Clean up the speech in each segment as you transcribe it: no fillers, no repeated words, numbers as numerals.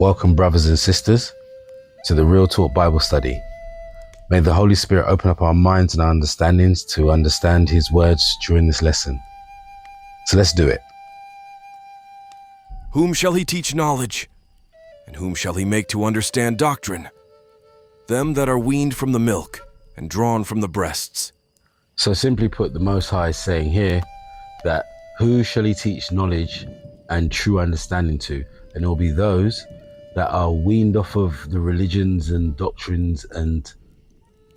Welcome, brothers and sisters, to the Real Talk Bible Study. May the Holy Spirit open up our minds and our understandings to understand His words during this lesson. So let's do it. Whom shall he teach knowledge? And whom shall he make to understand doctrine? Them that are weaned from the milk and drawn from the breasts. So simply put, the Most High is saying here that who shall he teach knowledge and true understanding to? And it will be those that are weaned off of the religions and doctrines and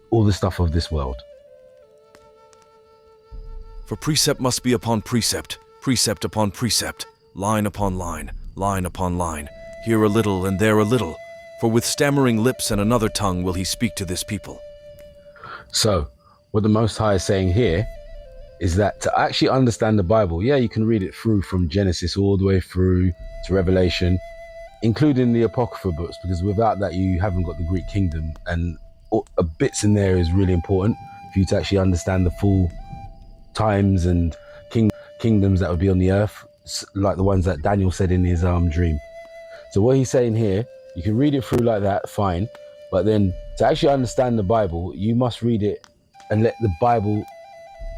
all the stuff of this world. For precept must be upon precept, precept upon precept, line upon line, line upon line, here a little and there a little. For with stammering lips and another tongue will he speak to this people. So, what the Most High is saying here is that to actually understand the Bible, yeah, you can read it through from Genesis all the way through to Revelation, including the Apocrypha books, because without that you haven't got the Greek kingdom, and bits in there is really important for you to actually understand the full times and kingdoms that would be on the earth, like the ones that Daniel said in his dream. So what he's saying here, you can read it through like that, fine, but then to actually understand the Bible, you must read it and let the Bible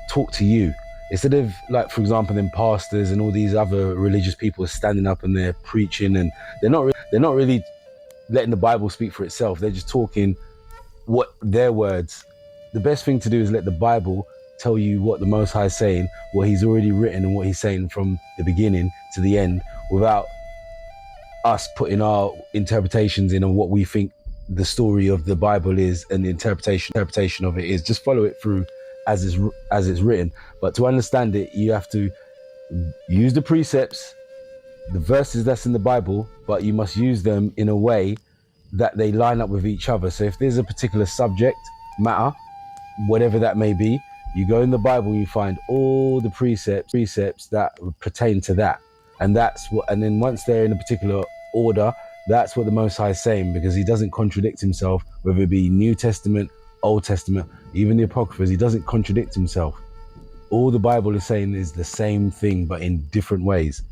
talk to you. Instead of, like, for example, then pastors and all these other religious people are standing up and they're preaching, and they're not really letting the Bible speak for itself. They're just talking what their words. The best thing to do is let the Bible tell you what the Most High is saying, what He's already written and what He's saying from the beginning to the end, without us putting our interpretations in on what we think the story of the Bible is and the interpretation of it is. Just follow it through as it's written. But to understand it, you have to use the precepts, the verses that's in the Bible, but you must use them in a way that they line up with each other. So if there's a particular subject matter, whatever that may be, you go in the Bible, you find all the precepts that pertain to that, and then once they're in a particular order, that's what the Most High is saying, because He doesn't contradict Himself, whether it be New Testament, Old Testament, even the Apocryphas. He doesn't contradict Himself. All the Bible is saying is the same thing, but in different ways.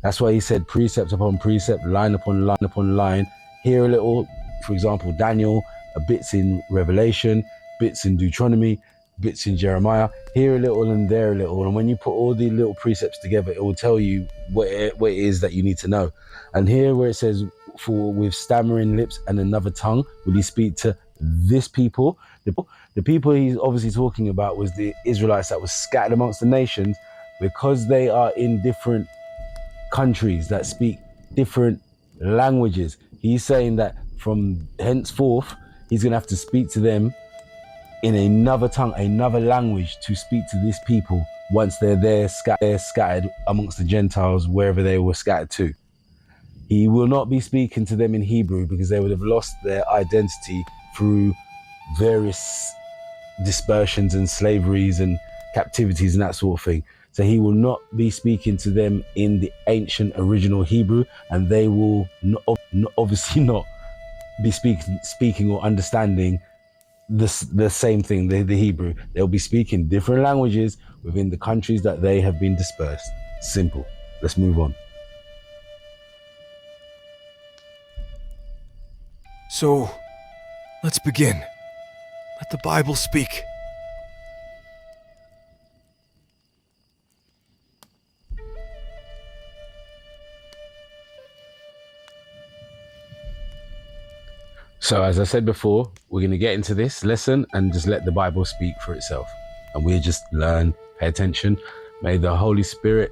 That's why He said precept upon precept, line upon line upon line. Here a little, for example, Daniel, bits in Revelation, bits in Deuteronomy, bits in Jeremiah. Here a little and there a little. And when you put all the little precepts together, it will tell you what it is that you need to know. And here where it says, for with stammering lips and another tongue will He speak to this people. The people He's obviously talking about was the Israelites that was scattered amongst the nations, because they are in different countries that speak different languages. He's saying that from henceforth, He's going to have to speak to them in another tongue, another language, to speak to this people once they're there scattered amongst the Gentiles, wherever they were scattered to. He will not be speaking to them in Hebrew, because they would have lost their identity through various dispersions and slaveries and captivities and that sort of thing. So He will not be speaking to them in the ancient original Hebrew, and they will obviously not be speaking or understanding the same thing, the Hebrew. They'll be speaking different languages within the countries that they have been dispersed. Simple. Let's move on. So, let's begin. Let the Bible speak. So as I said before, we're going to get into this lesson and just let the Bible speak for itself. And we just learn, pay attention. May the Holy Spirit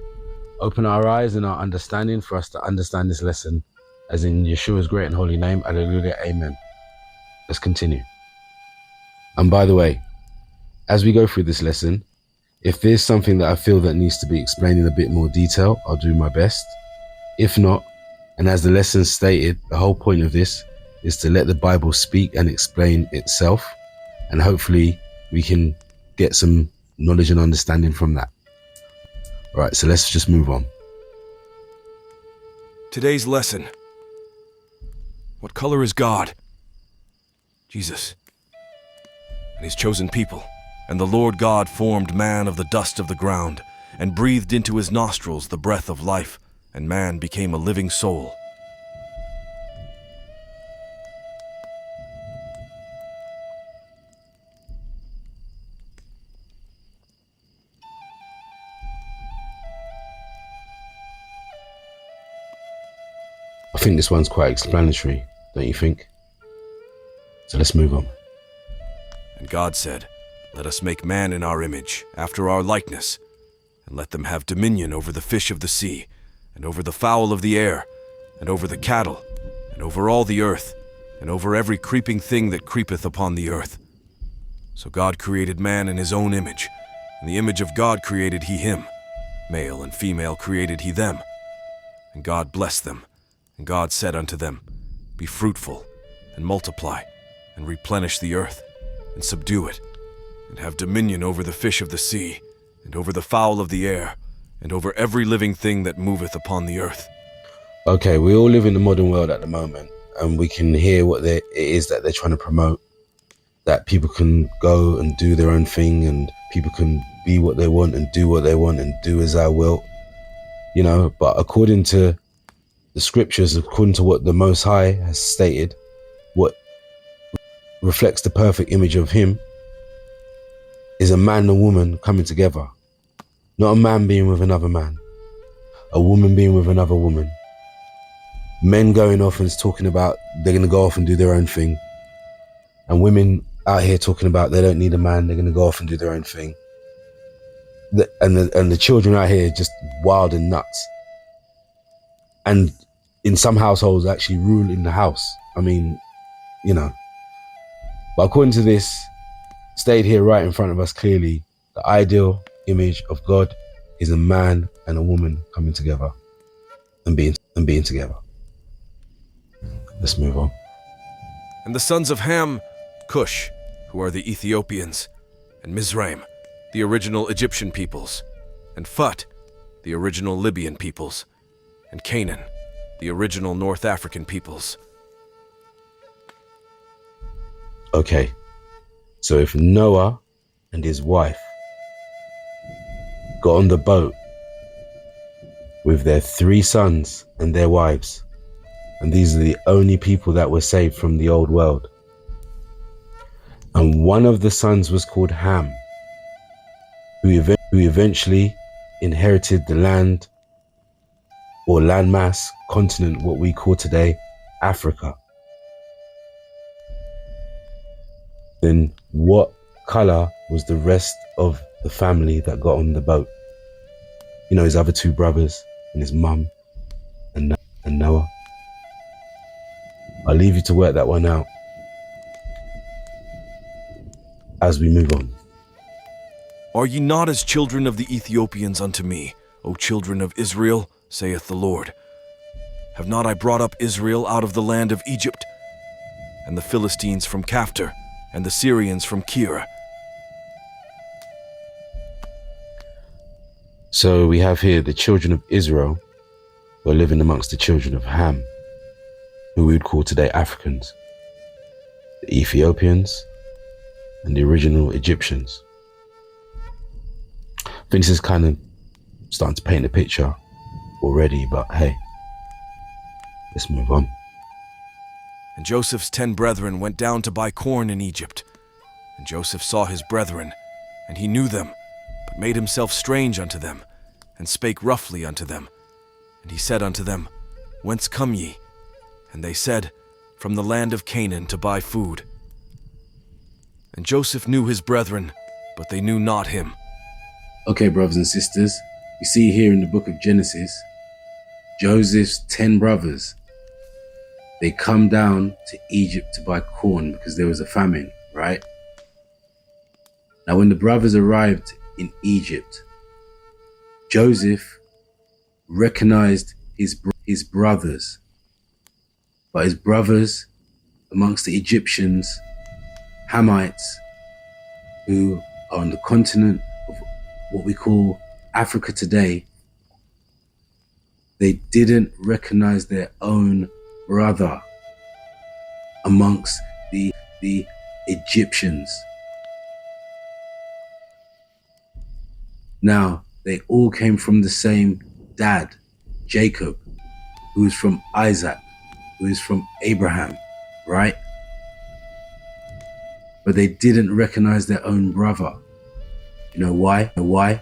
open our eyes and our understanding for us to understand this lesson, as in Yeshua's great and holy name. Hallelujah. Amen. Let's continue. And by the way, as we go through this lesson, if there's something that I feel that needs to be explained in a bit more detail, I'll do my best. If not, and as the lesson stated, the whole point of this is to let the Bible speak and explain itself, and hopefully we can get some knowledge and understanding from that. All right, so let's just move on. Today's lesson. What color is God? Jesus. And His chosen people. And the Lord God formed man of the dust of the ground, and breathed into his nostrils the breath of life, and man became a living soul. I think this one's quite explanatory, don't you think? So let's move on. And God said, "Let us make man in our image, after our likeness, and let them have dominion over the fish of the sea, and over the fowl of the air, and over the cattle, and over all the earth, and over every creeping thing that creepeth upon the earth." So God created man in his own image. In the image of God created he him. Male and female created he them. And God blessed them. And God said unto them, "Be fruitful, and multiply, and replenish the earth, and subdue it, and have dominion over the fish of the sea, and over the fowl of the air, and over every living thing that moveth upon the earth." Okay, we all live in the modern world at the moment, and we can hear what it is that they're trying to promote. That people can go and do their own thing, and people can be what they want and do what they want and do as I will. You know, but according to the scriptures, according to what the Most High has stated, what reflects the perfect image of him is a man and a woman coming together. Not a man being with another man, a woman being with another woman. Men going off and talking about they're going to go off and do their own thing. And women out here talking about they don't need a man, they're going to go off and do their own thing. And the children out here just wild and nuts. And in some households actually ruling the house. I mean, you know. But according to this, stated here right in front of us clearly, the ideal image of God is a man and a woman coming together and being together. Let's move on. And the sons of Ham, Cush, who are the Ethiopians, and Mizraim, the original Egyptian peoples, and Phut, the original Libyan peoples, and Canaan, the original North African peoples. Okay, so if Noah and his wife got on the boat with their 3 sons and their wives, and these are the only people that were saved from the old world, and one of the sons was called Ham, who eventually inherited the land or landmass continent, what we call today Africa. Then what color was the rest of the family that got on the boat? You know, his other 2 brothers and his mum and Noah. I'll leave you to work that one out as we move on. "Are ye not as children of the Ethiopians unto me, O children of Israel, saith the Lord? Have not I brought up Israel out of the land of Egypt, and the Philistines from Caphtor, and the Syrians from Kir?" So we have here the children of Israel were living amongst the children of Ham, who we would call today Africans, the Ethiopians, and the original Egyptians. I think this is kind of starting to paint a picture already, but hey, let's move on. And Joseph's 10 brethren went down to buy corn in Egypt. And Joseph saw his brethren, and he knew them, but made himself strange unto them, and spake roughly unto them. And he said unto them, "Whence come ye?" And they said, "From the land of Canaan to buy food." And Joseph knew his brethren, but they knew not him. Okay, brothers and sisters, you see here in the book of Genesis, Joseph's 10 brothers, they come down to Egypt to buy corn because there was a famine, right? Now, when the brothers arrived in Egypt, Joseph recognized his brothers, but his brothers amongst the Egyptians, Hamites, who are on the continent of what we call Africa today, they didn't recognize their own brother amongst the Egyptians. Now, they all came from the same dad, Jacob, who is from Isaac, who is from Abraham, right? But they didn't recognize their own brother. You know why? Why?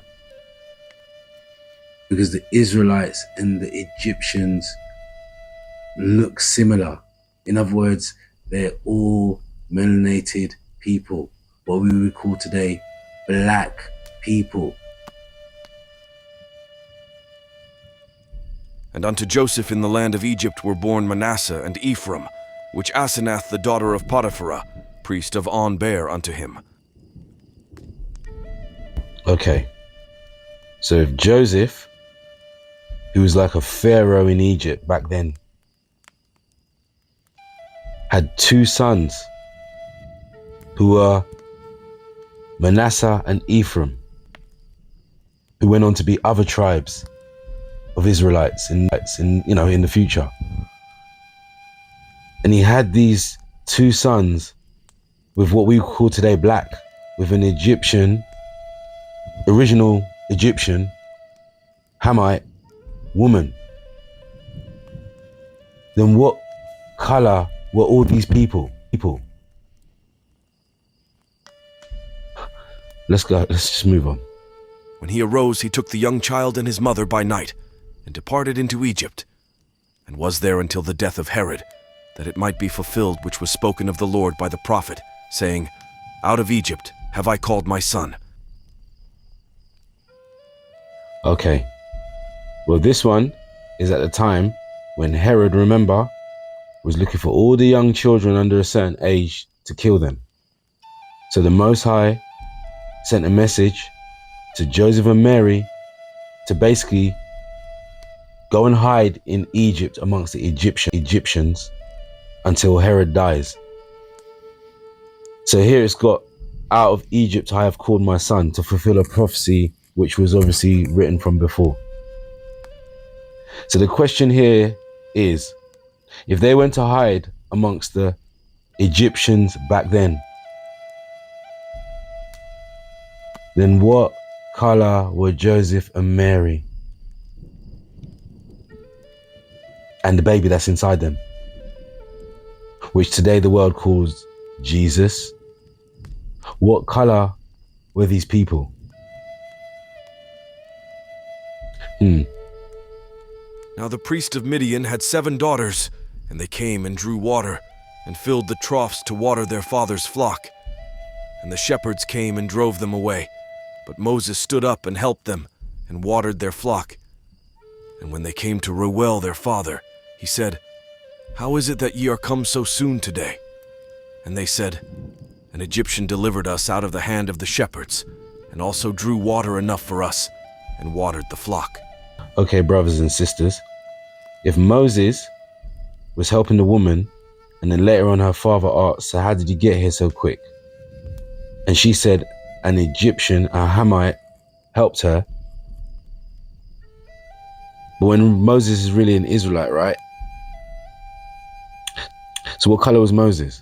Because the Israelites and the Egyptians look similar. In other words, they're all melanated people, what we would call today black people. And unto Joseph in the land of Egypt were born Manasseh and Ephraim, which Asenath the daughter of Potiphera, priest of On, bare unto him. Okay, so if Joseph, who was like a pharaoh in Egypt back then, had two sons who were Manasseh and Ephraim, who went on to be other tribes of Israelites in the future. And he had these two sons with what we call today black, with an original Egyptian Hamite woman. Then what color were all these people? Let's just move on. When he arose, he took the young child and his mother by night, and departed into Egypt, and was there until the death of Herod, that it might be fulfilled which was spoken of the Lord by the prophet, saying, Out of Egypt have I called my son. Okay, well, this one is at the time when Herod, remember, was looking for all the young children under a certain age to kill them. So the Most High sent a message to Joseph and Mary to basically go and hide in Egypt amongst the Egyptians until Herod dies. So here it's got, out of Egypt I have called my son, to fulfill a prophecy which was obviously written from before. So the question here is, if they went to hide amongst the Egyptians back then what color were Joseph and Mary and the baby that's inside them, which today the world calls Jesus? What color were these people? Now the priest of Midian had 7 daughters, and they came and drew water, and filled the troughs to water their father's flock. And the shepherds came and drove them away. But Moses stood up and helped them, and watered their flock. And when they came to Reuel their father, he said, How is it that ye are come so soon today? And they said, An Egyptian delivered us out of the hand of the shepherds, and also drew water enough for us, and watered the flock. Okay, brothers and sisters, if Moses was helping the woman, and then later on her father asked, so how did you get here so quick? And she said an Egyptian, a Hamite, helped her. But when Moses is really an Israelite, right? So what color was Moses?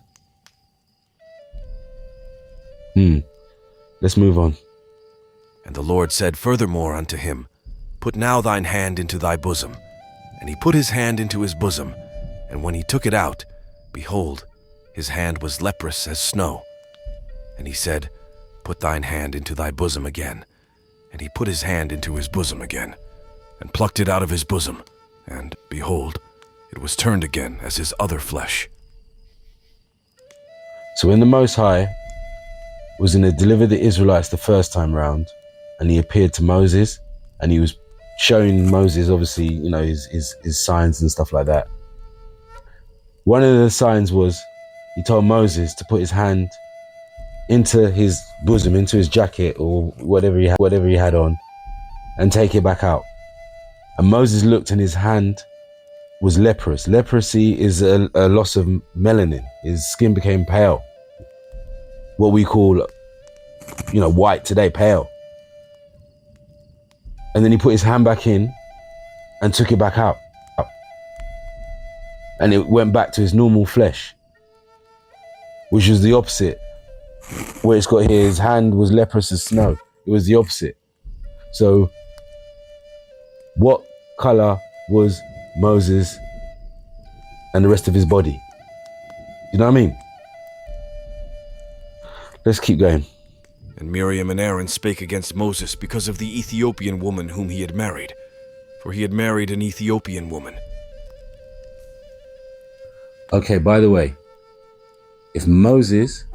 Let's move on. And the Lord said furthermore unto him, Put now thine hand into thy bosom. And he put his hand into his bosom, and when he took it out, behold, his hand was leprous as snow. And he said, Put thine hand into thy bosom again. And he put his hand into his bosom again, and plucked it out of his bosom, and, behold, it was turned again as his other flesh. So when the Most High was going to deliver the Israelites the first time round, and he appeared to Moses, and he was showing Moses, obviously, his signs and stuff like that. One of the signs was, he told Moses to put his hand into his bosom, into his jacket or whatever he had on, and take it back out. And Moses looked, and his hand was leprous. Leprosy is a loss of melanin. His skin became pale. What we call, white today, pale. And then he put his hand back in and took it back out. And it went back to his normal flesh, which was the opposite. Where it's got here, his hand was leprous as snow. It was the opposite. So what color was Moses and the rest of his body? You know what I mean? Let's keep going. And Miriam and Aaron spake against Moses because of the Ethiopian woman whom he had married, for he had married an Ethiopian woman. Okay, by the way, if Moses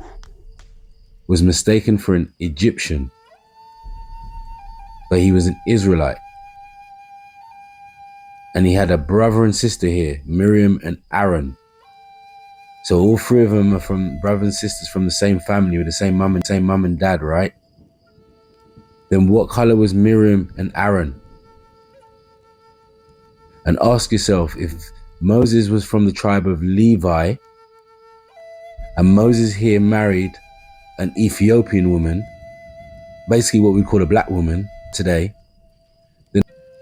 was mistaken for an Egyptian, but he was an Israelite, and he had a brother and sister here, Miriam and Aaron. So all three of them are from brothers and sisters from the same family with the same mum and dad, right? Then what color was Miriam and Aaron? And ask yourself, if Moses was from the tribe of Levi, and Moses here married an Ethiopian woman, basically what we call a black woman today,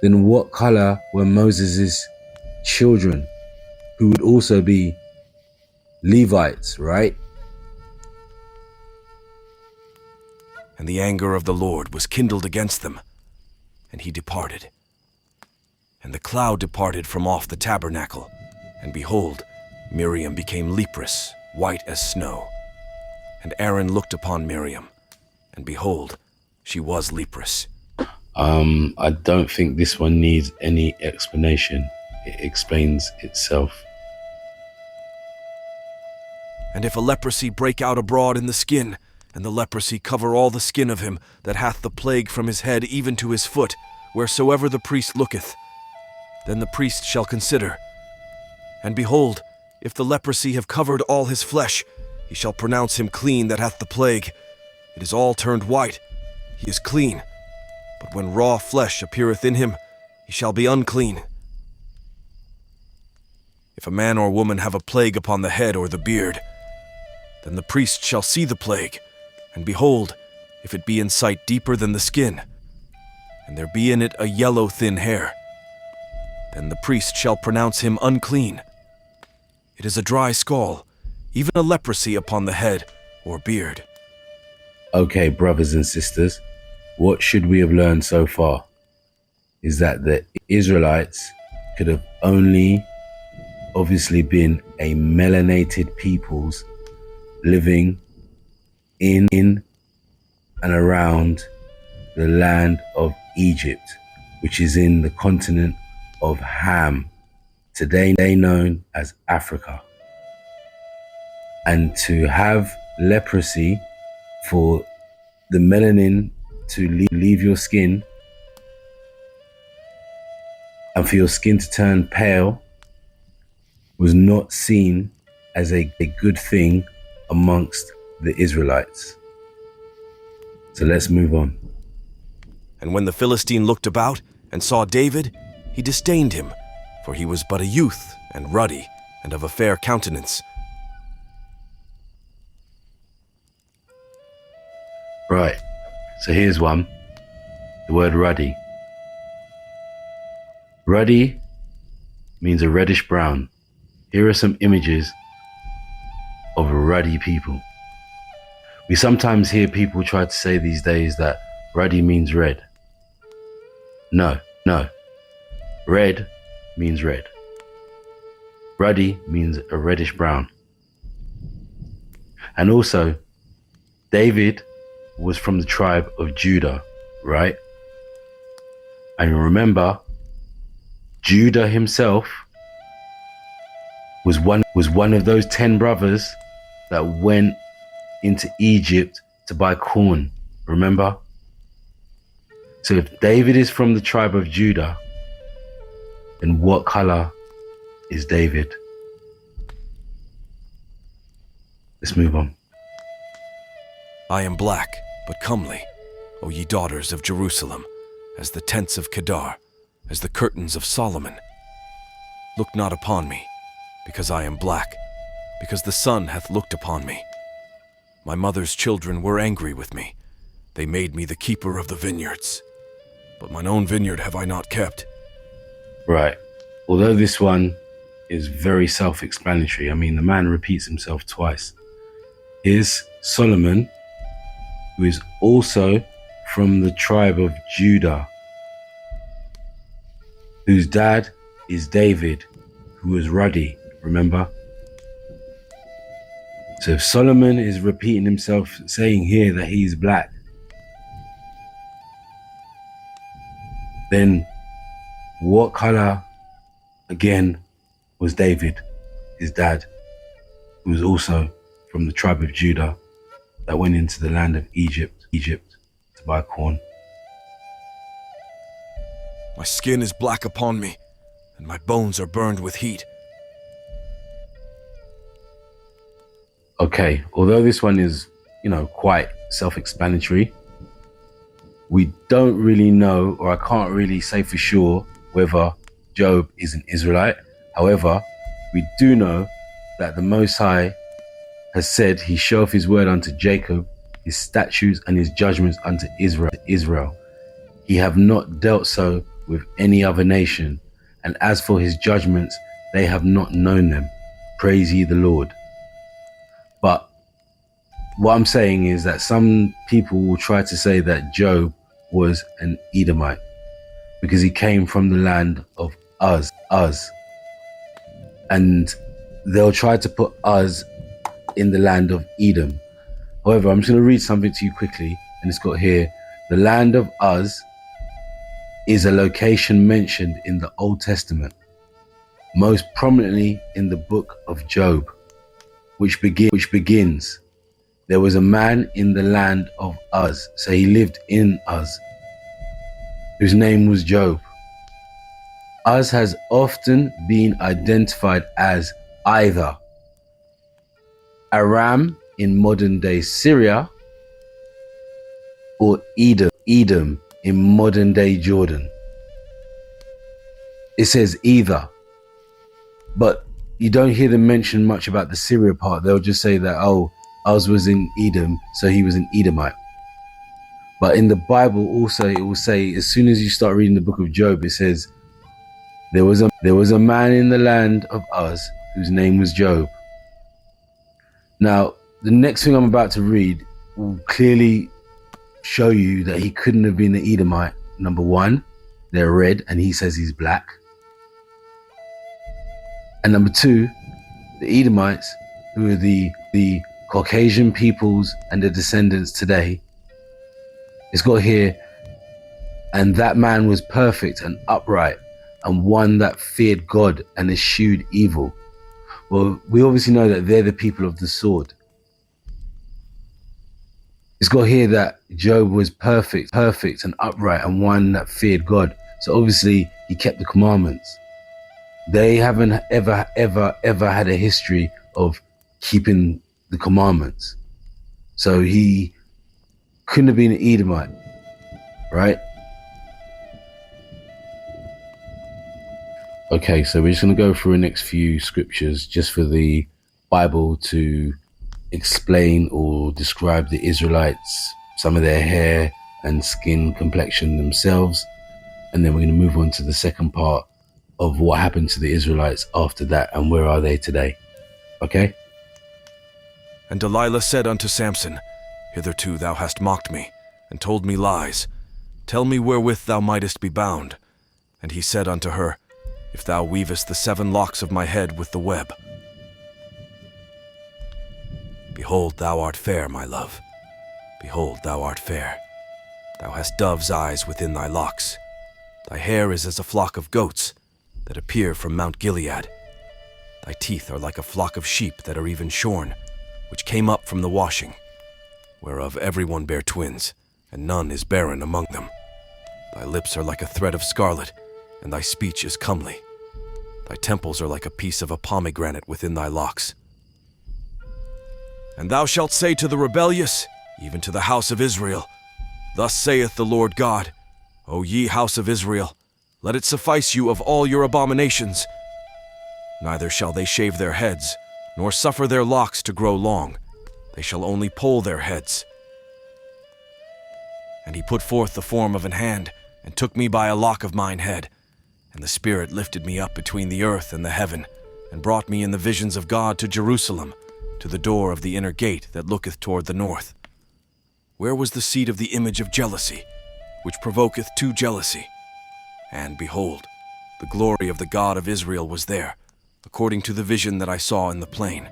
then what color were Moses's children, who would also be Levites, right? And the anger of the Lord was kindled against them, and he departed. And the cloud departed from off the tabernacle, and behold, Miriam became leprous, white as snow. And Aaron looked upon Miriam, and behold, she was leprous. I don't think this one needs any explanation. It explains itself. And if a leprosy break out abroad in the skin, and the leprosy cover all the skin of him that hath the plague from his head even to his foot, wheresoever the priest looketh, then the priest shall consider. And behold, if the leprosy have covered all his flesh, he shall pronounce him clean that hath the plague. It is all turned white, he is clean. But when raw flesh appeareth in him, he shall be unclean. If a man or woman have a plague upon the head or the beard, then the priest shall see the plague, and behold, if it be in sight deeper than the skin, and there be in it a yellow thin hair, then the priest shall pronounce him unclean. It is a dry scall, even a leprosy upon the head or beard. Okay, brothers and sisters, what should we have learned so far is that the Israelites could have only obviously been a melanated peoples living in and around the land of Egypt, which is in the continent of Ham, today known as Africa. And to have leprosy, for the melanin to leave your skin and for your skin to turn pale, was not seen as a good thing amongst the Israelites. So let's move on. And when the Philistine looked about and saw David, he disdained him, for he was but a youth and ruddy and of a fair countenance. Right, so here's one. The word ruddy. Ruddy means a reddish brown. Here are some images of ruddy people. We sometimes hear people try to say these days that ruddy means red. No. Red means red. Ruddy means a reddish brown. And also, David was from the tribe of Judah, right? And remember, Judah himself was one of those 10 brothers that went into Egypt to buy corn, remember? So if David is from the tribe of Judah, then what color is David? Let's move on. I am black, but comely, O ye daughters of Jerusalem, as the tents of Kedar, as the curtains of Solomon. Look not upon me, because I am black, because the sun hath looked upon me. My mother's children were angry with me. They made me the keeper of the vineyards. But mine own vineyard have I not kept. Right. Although this one is very self-explanatory, I mean, the man repeats himself twice. Here's Solomon, who is also from the tribe of Judah, whose dad is David, who was ruddy, remember? So if Solomon is repeating himself, saying here that he's black, then what color, again, was David, his dad? who was also from the tribe of Judah, that went into the land of Egypt to buy corn. My skin is black upon me, and my bones are burned with heat. Okay, although this one is, quite self-explanatory, we don't really know, or I can't really say for sure, whether Job is an Israelite. However, we do know that the Most High has said he showeth his word unto Jacob, his statutes and his judgments unto Israel. He have not dealt so with any other nation, and as for his judgments, they have not known them. Praise ye the Lord. But what I'm saying is that some people will try to say that Job was an Edomite because he came from the land of Uz. And they'll try to put Uz in the land of Edom. However, I'm just going to read something to you quickly, and it's got here, the land of Uz is a location mentioned in the Old Testament, most prominently in the book of Job, which begins, there was a man in the land of Uz, so he lived in Uz, whose name was Job. Uz has often been identified as either Aram in modern day Syria or Edom in modern day Jordan. It says either, but you don't hear them mention much about the Syria part. They'll just say that, Uz was in Edom, so he was an Edomite. But in the Bible also, it will say, as soon as you start reading the book of Job, it says, there was a man in the land of Uz whose name was Job. Now, the next thing I'm about to read will clearly show you that he couldn't have been an Edomite. Number one, they're red and he says he's black. And number two, the Edomites, who are the Caucasian peoples and their descendants today, it's got here, and that man was perfect and upright and one that feared God and eschewed evil. Well, we obviously know that they're the people of the sword. It's got here that Job was perfect and upright and one that feared God. So obviously he kept the commandments. They haven't ever had a history of keeping the commandments. So he couldn't have been an Edomite, right? Okay, so we're just going to go through the next few scriptures just for the Bible to explain or describe the Israelites, some of their hair and skin complexion themselves. And then we're going to move on to the second part of what happened to the Israelites after that and where are they today. Okay? And Delilah said unto Samson, Hitherto thou hast mocked me, and told me lies. Tell me wherewith thou mightest be bound. And he said unto her, If thou weavest the 7 locks of my head with the web. Behold, thou art fair, my love. Behold, thou art fair. Thou hast dove's eyes within thy locks. Thy hair is as a flock of goats that appear from Mount Gilead. Thy teeth are like a flock of sheep that are even shorn, which came up from the washing, whereof every one bare twins, and none is barren among them. Thy lips are like a thread of scarlet, and thy speech is comely. Thy temples are like a piece of a pomegranate within thy locks. And thou shalt say to the rebellious, even to the house of Israel, Thus saith the Lord God, O ye house of Israel, let it suffice you of all your abominations. Neither shall they shave their heads, nor suffer their locks to grow long. They shall only poll their heads. And he put forth the form of an hand, and took me by a lock of mine head. And the Spirit lifted me up between the earth and the heaven, and brought me in the visions of God to Jerusalem, to the door of the inner gate that looketh toward the north. Where was the seat of the image of jealousy, which provoketh to jealousy? And behold, the glory of the God of Israel was there, according to the vision that I saw in the plain.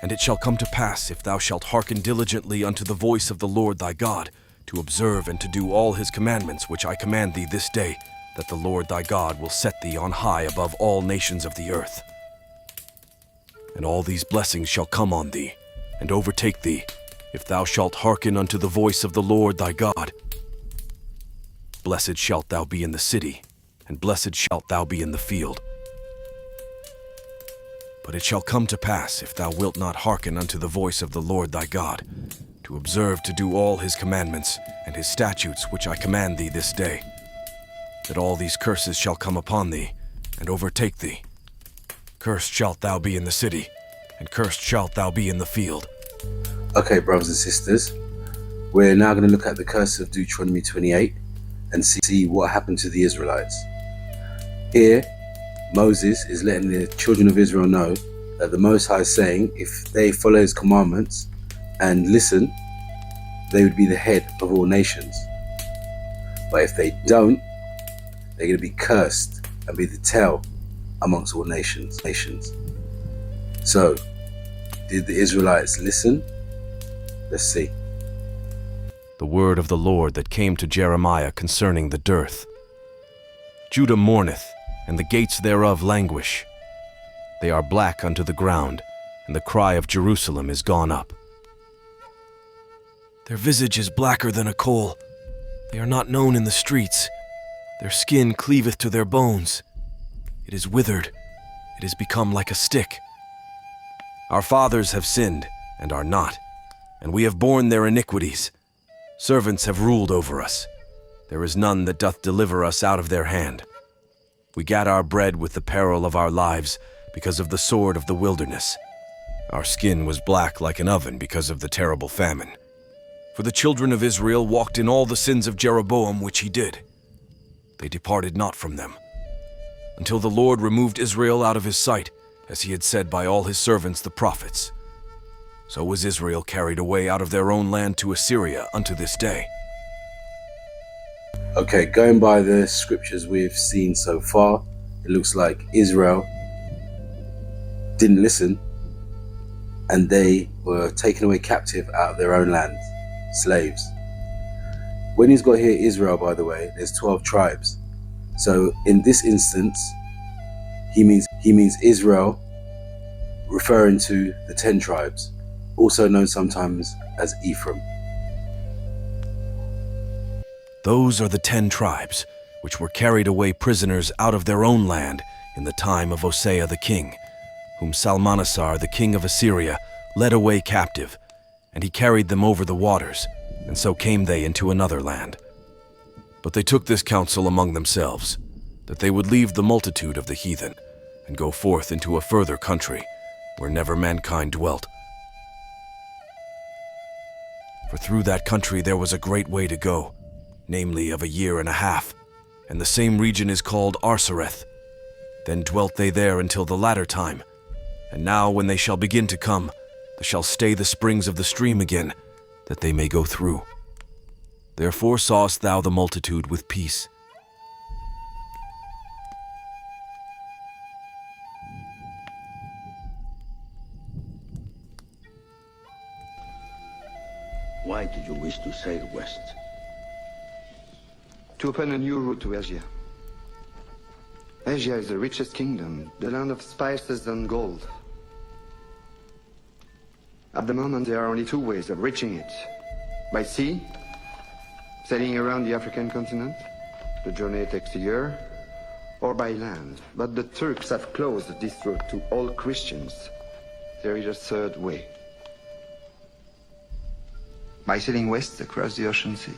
And it shall come to pass, if thou shalt hearken diligently unto the voice of the Lord thy God, to observe and to do all his commandments which I command thee this day, that the Lord thy God will set thee on high above all nations of the earth. And all these blessings shall come on thee, and overtake thee, if thou shalt hearken unto the voice of the Lord thy God. Blessed shalt thou be in the city, and blessed shalt thou be in the field. But it shall come to pass, if thou wilt not hearken unto the voice of the Lord thy God, to observe to do all his commandments and his statutes which I command thee this day, that all these curses shall come upon thee, and overtake thee. Cursed shalt thou be in the city, and cursed shalt thou be in the field. Okay, brothers and sisters, we're now going to look at the curse of Deuteronomy 28 and see what happened to the Israelites. Here, Moses is letting the children of Israel know that the Most High is saying if they follow his commandments and listen, they would be the head of all nations. But if they don't, they're going to be cursed and be the tail amongst all nations. So, did the Israelites listen? Let's see. The word of the Lord that came to Jeremiah concerning the dearth. Judah mourneth, and the gates thereof languish. They are black unto the ground, and the cry of Jerusalem is gone up. Their visage is blacker than a coal. They are not known in the streets. Their skin cleaveth to their bones. It is withered. It is become like a stick. Our fathers have sinned, and are not, and we have borne their iniquities. Servants have ruled over us. There is none that doth deliver us out of their hand. We gat our bread with the peril of our lives, because of the sword of the wilderness. Our skin was black like an oven because of the terrible famine. For the children of Israel walked in all the sins of Jeroboam which he did. They departed not from them, until the Lord removed Israel out of his sight, as he had said by all his servants the prophets. So was Israel carried away out of their own land to Assyria unto this day. Okay, going by the scriptures we've seen so far, it looks like Israel didn't listen and they were taken away captive out of their own land, slaves. When he's got here Israel, by the way, there's 12 tribes. So in this instance, he means Israel, referring to the 10 tribes, also known sometimes as Ephraim. Those are the 10 tribes, which were carried away prisoners out of their own land in the time of Hosea the king, whom Salmanasar the king of Assyria led away captive, and he carried them over the waters, and so came they into another land. But they took this counsel among themselves, that they would leave the multitude of the heathen, and go forth into a further country, where never mankind dwelt. For through that country there was a great way to go, namely of a year and a half, and the same region is called Arsareth. Then dwelt they there until the latter time, and now when they shall begin to come, they shall stay the springs of the stream again, that they may go through. Therefore sawest thou the multitude with peace. Why did you wish to sail west? To open a new route to Asia. Asia is the richest kingdom, the land of spices and gold. At the moment, there are only two ways of reaching it. By sea, sailing around the African continent. The journey takes a year. Or by land. But the Turks have closed this route to all Christians. There is a third way. By sailing west across the ocean sea.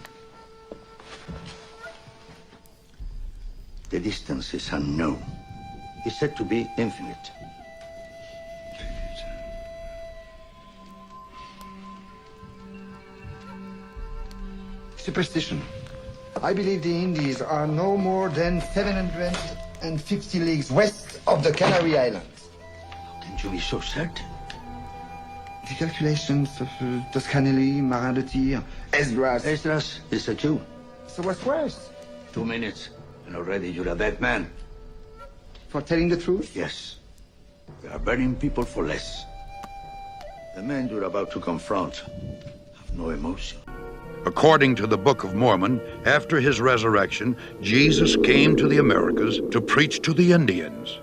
The distance is unknown. It's said to be infinite. Superstition. I believe the Indies are no more than 750 leagues west of the Canary Islands. How can you be so certain? The calculations of Toscanelli, Marin de Tir, Esdras. Esdras is a Jew. So what's worse? 2 minutes, and already you're a dead man. For telling the truth? Yes. We are burning people for less. The men you're about to confront have no emotion. According to the Book of Mormon, after his resurrection, Jesus came to the Americas to preach to the Indians,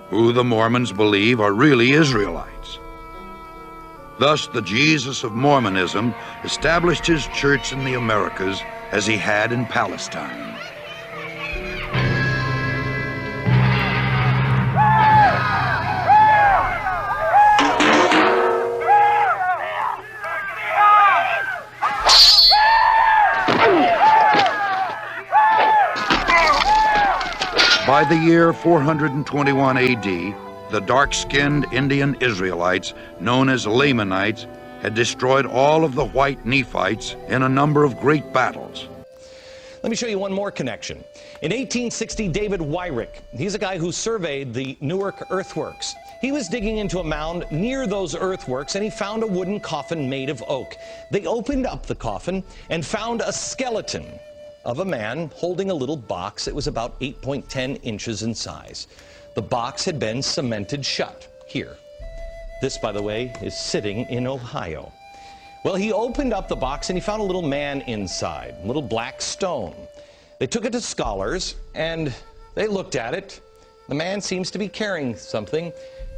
who the Mormons believe are really Israelites. Thus, the Jesus of Mormonism established his church in the Americas as he had in Palestine. By the year 421 AD, the dark-skinned Indian Israelites, known as Lamanites, had destroyed all of the white Nephites in a number of great battles. Let me show you one more connection. In 1860, David Wyrick, he's a guy who surveyed the Newark earthworks. He was digging into a mound near those earthworks, and he found a wooden coffin made of oak. They opened up the coffin and found a skeleton of a man holding a little box that was about 8.10 inches in size. The box had been cemented shut here. This, by the way, is sitting in Ohio. Well, he opened up the box and he found a little man inside, a little black stone. They took it to scholars and they looked at it. The man seems to be carrying something,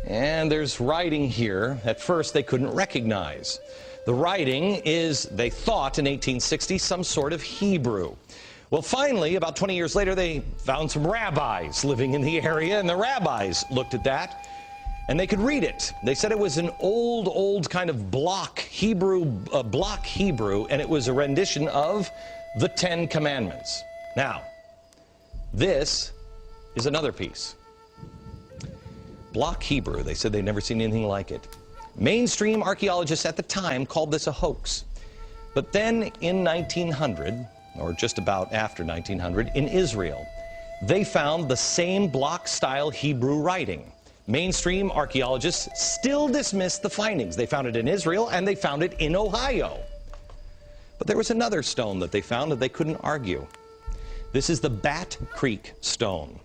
and there's writing here at first they couldn't recognize. The writing is, they thought in 1860, some sort of Hebrew. Well, finally, about 20 years later, they found some rabbis living in the area, and the rabbis looked at that, and they could read it. They said it was an old kind of block Hebrew, and it was a rendition of the Ten Commandments. Now, this is another piece. Block Hebrew, they said they'd never seen anything like it. Mainstream archaeologists at the time called this a hoax. But then in 1900, or just about after 1900, in Israel, they found the same block-style Hebrew writing. Mainstream archaeologists still dismissed the findings. They found it in Israel, and they found it in Ohio. But there was another stone that they found that they couldn't argue. This is the Bat Creek stone.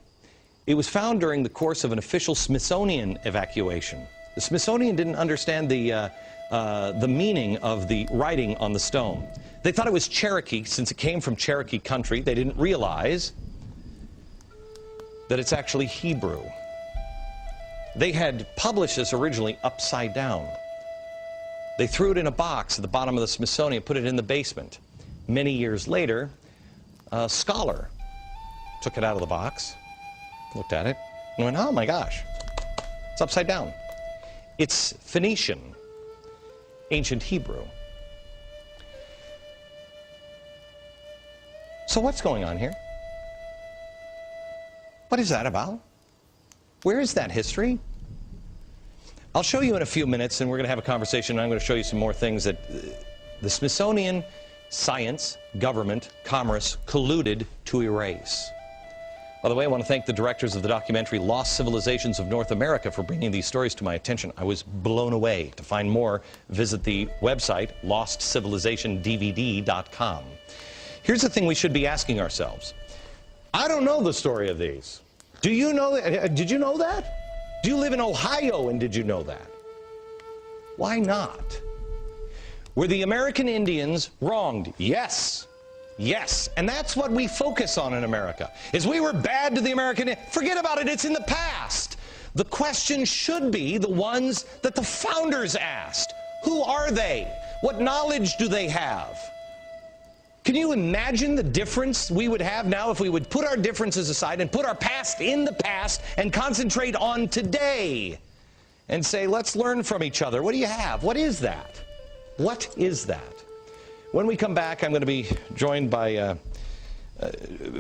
It was found during the course of an official Smithsonian evacuation. The Smithsonian didn't understand the meaning of the writing on the stone. They thought it was Cherokee, since it came from Cherokee country. They didn't realize that it's actually Hebrew. They had published this originally upside down. They threw it in a box at the bottom of the Smithsonian, put it in the basement. Many years later, a scholar took it out of the box, looked at it, and went, oh my gosh, it's upside down. It's Phoenician, ancient Hebrew. So what's going on here? What is that about? Where is that history? I'll show you in a few minutes, and we're going to have a conversation, and I'm going to show you some more things that the Smithsonian, science, government, commerce colluded to erase. By the way, I want to thank the directors of the documentary Lost Civilizations of North America for bringing these stories to my attention. I was blown away. To find more, visit the website lostcivilizationdvd.com. Here's the thing we should be asking ourselves. I don't know the story of these. Do you know that? Did you know that? Do you live in Ohio and did you know that? Why not? Were the American Indians wronged? Yes. Yes. And that's what we focus on in America, is we were bad to the American. Forget about it. It's in the past. The question should be the ones that the founders asked. Who are they? What knowledge do they have? Can you imagine the difference we would have now if we would put our differences aside and put our past in the past and concentrate on today and say, let's learn from each other. What do you have? What is that? What is that? When we come back, I'm going to be joined by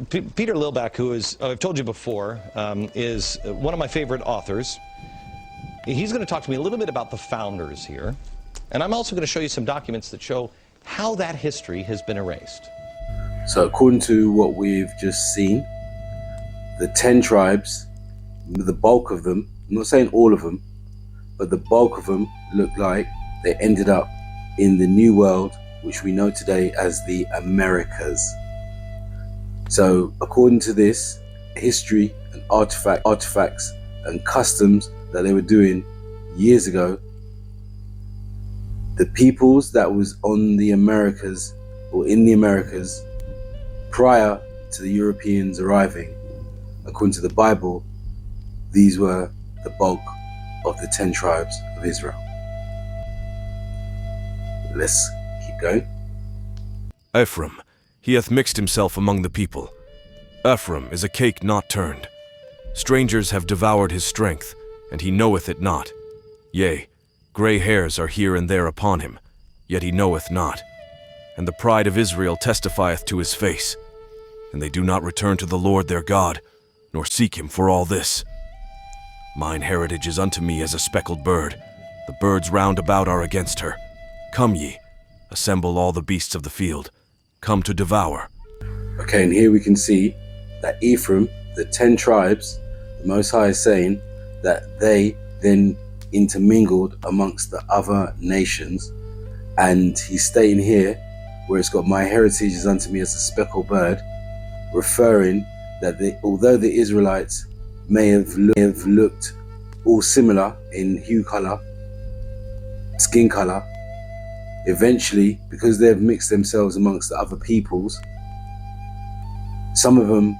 Peter Lilback, who is, I've told you before, is one of my favorite authors. He's going to talk to me a little bit about the founders here. And I'm also going to show you some documents that show how that history has been erased. So according to what we've just seen, the 10 tribes, the bulk of them, I'm not saying all of them, but the bulk of them look like they ended up in the New World, which we know today as the Americas. So according to this, history and artifacts and customs that they were doing years ago, the peoples that was on the Americas or in the Americas prior to the Europeans arriving, according to the Bible, these were the bulk of the 10 tribes of Israel. Let's keep going. Ephraim, he hath mixed himself among the people. Ephraim is a cake not turned. Strangers have devoured his strength, and he knoweth it not. Yea, grey hairs are here and there upon him, yet he knoweth not. And the pride of Israel testifieth to his face. And they do not return to the Lord their God, nor seek him for all this. Mine heritage is unto me as a speckled bird. The birds round about are against her. Come ye, assemble all the beasts of the field. Come to devour. Okay, and here we can see that Ephraim, the 10 tribes, the Most High is saying that they then intermingled amongst the other nations. And he's stating here, where it's got my heritage is unto me as a speckled bird, referring that although the Israelites may have looked all similar in hue color, skin color, eventually, because they've mixed themselves amongst the other peoples, some of them,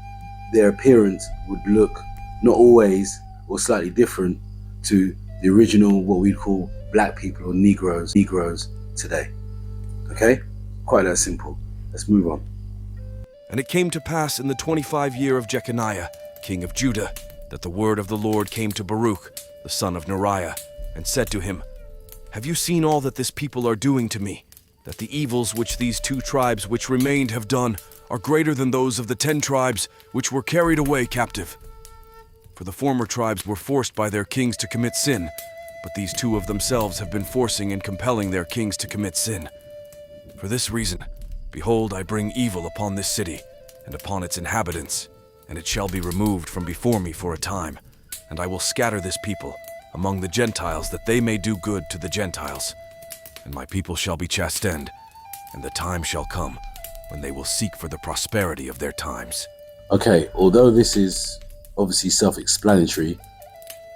their appearance would look not always or slightly different to the original, what we'd call black people or Negroes today. Okay? Quite that simple. Let's move on. And it came to pass in the 25 year of Jeconiah, king of Judah, that the word of the Lord came to Baruch, the son of Neriah, and said to him, Have you seen all that this people are doing to me? That the evils which these 2 tribes which remained have done are greater than those of the 10 tribes which were carried away captive. For the former tribes were forced by their kings to commit sin, but these 2 of themselves have been forcing and compelling their kings to commit sin. For this reason, behold, I bring evil upon this city and upon its inhabitants, and it shall be removed from before me for a time, and I will scatter this people among the Gentiles, that they may do good to the Gentiles. And my people shall be chastened, and the time shall come when they will seek for the prosperity of their times. Okay, although this is obviously self-explanatory,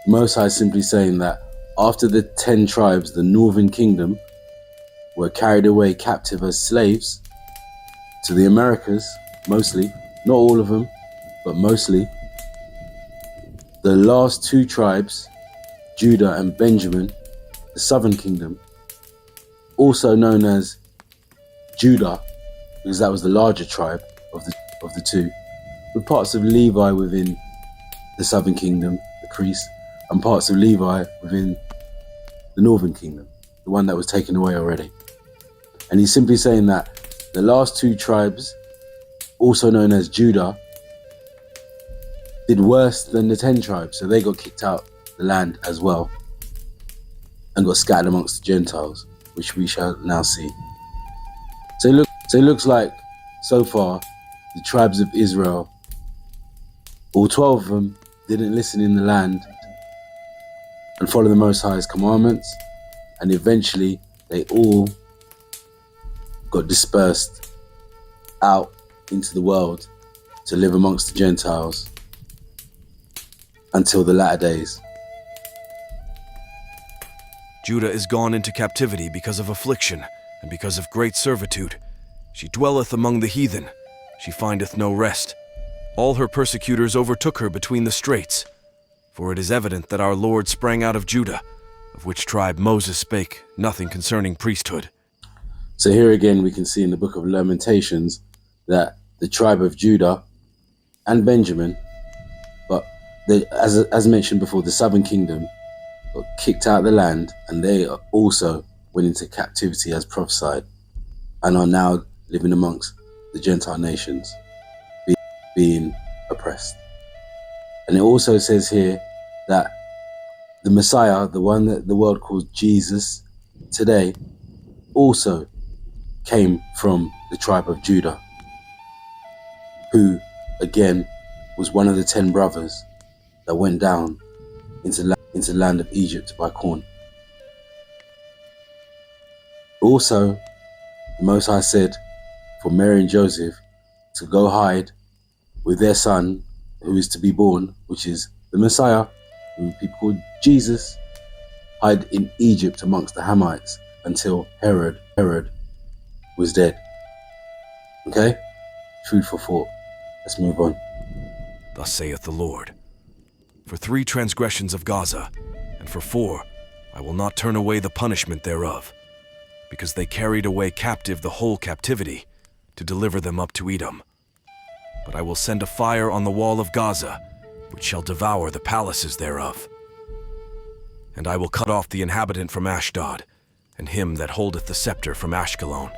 Most High is simply saying that after the 10 tribes, the northern kingdom, were carried away captive as slaves to the Americas, mostly, not all of them, but mostly, the last 2 tribes, Judah and Benjamin, the southern kingdom, also known as Judah, because that was the larger tribe of the 2, with parts of Levi within the southern kingdom, the priests, and parts of Levi within the northern kingdom, the one that was taken away already. And he's simply saying that the last 2 tribes, also known as Judah, did worse than the 10 tribes, so they got kicked out the land as well and got scattered amongst the Gentiles, which we shall now see. So it looks like so far the tribes of Israel, all 12 of them, didn't listen in the land and follow the Most High's commandments, and eventually they all got dispersed out into the world to live amongst the Gentiles until the latter days. Judah is gone into captivity because of affliction and because of great servitude. She dwelleth among the heathen. She findeth no rest. All her persecutors overtook her between the straits. For it is evident that our Lord sprang out of Judah, of which tribe Moses spake nothing concerning priesthood. So here again we can see in the book of Lamentations that the tribe of Judah and Benjamin, but as mentioned before, the southern kingdom got kicked out of the land, and they also went into captivity as prophesied, and are now living amongst the Gentile nations, being oppressed. And it also says here that the Messiah, the one that the world calls Jesus today, also came from the tribe of Judah, who again was one of the 10 brothers that went down into the land of Egypt to buy corn. Also, the Most High said for Mary and Joseph to go hide with their son who is to be born, which is the Messiah, who people call Jesus, hide in Egypt amongst the Hamites until Herod was dead. Okay? Food for thought. Let's move on. Thus saith the Lord, for 3 transgressions of Gaza, and for 4, I will not turn away the punishment thereof, because they carried away captive the whole captivity, to deliver them up to Edom. But I will send a fire on the wall of Gaza, which shall devour the palaces thereof. And I will cut off the inhabitant from Ashdod, and him that holdeth the scepter from Ashkelon.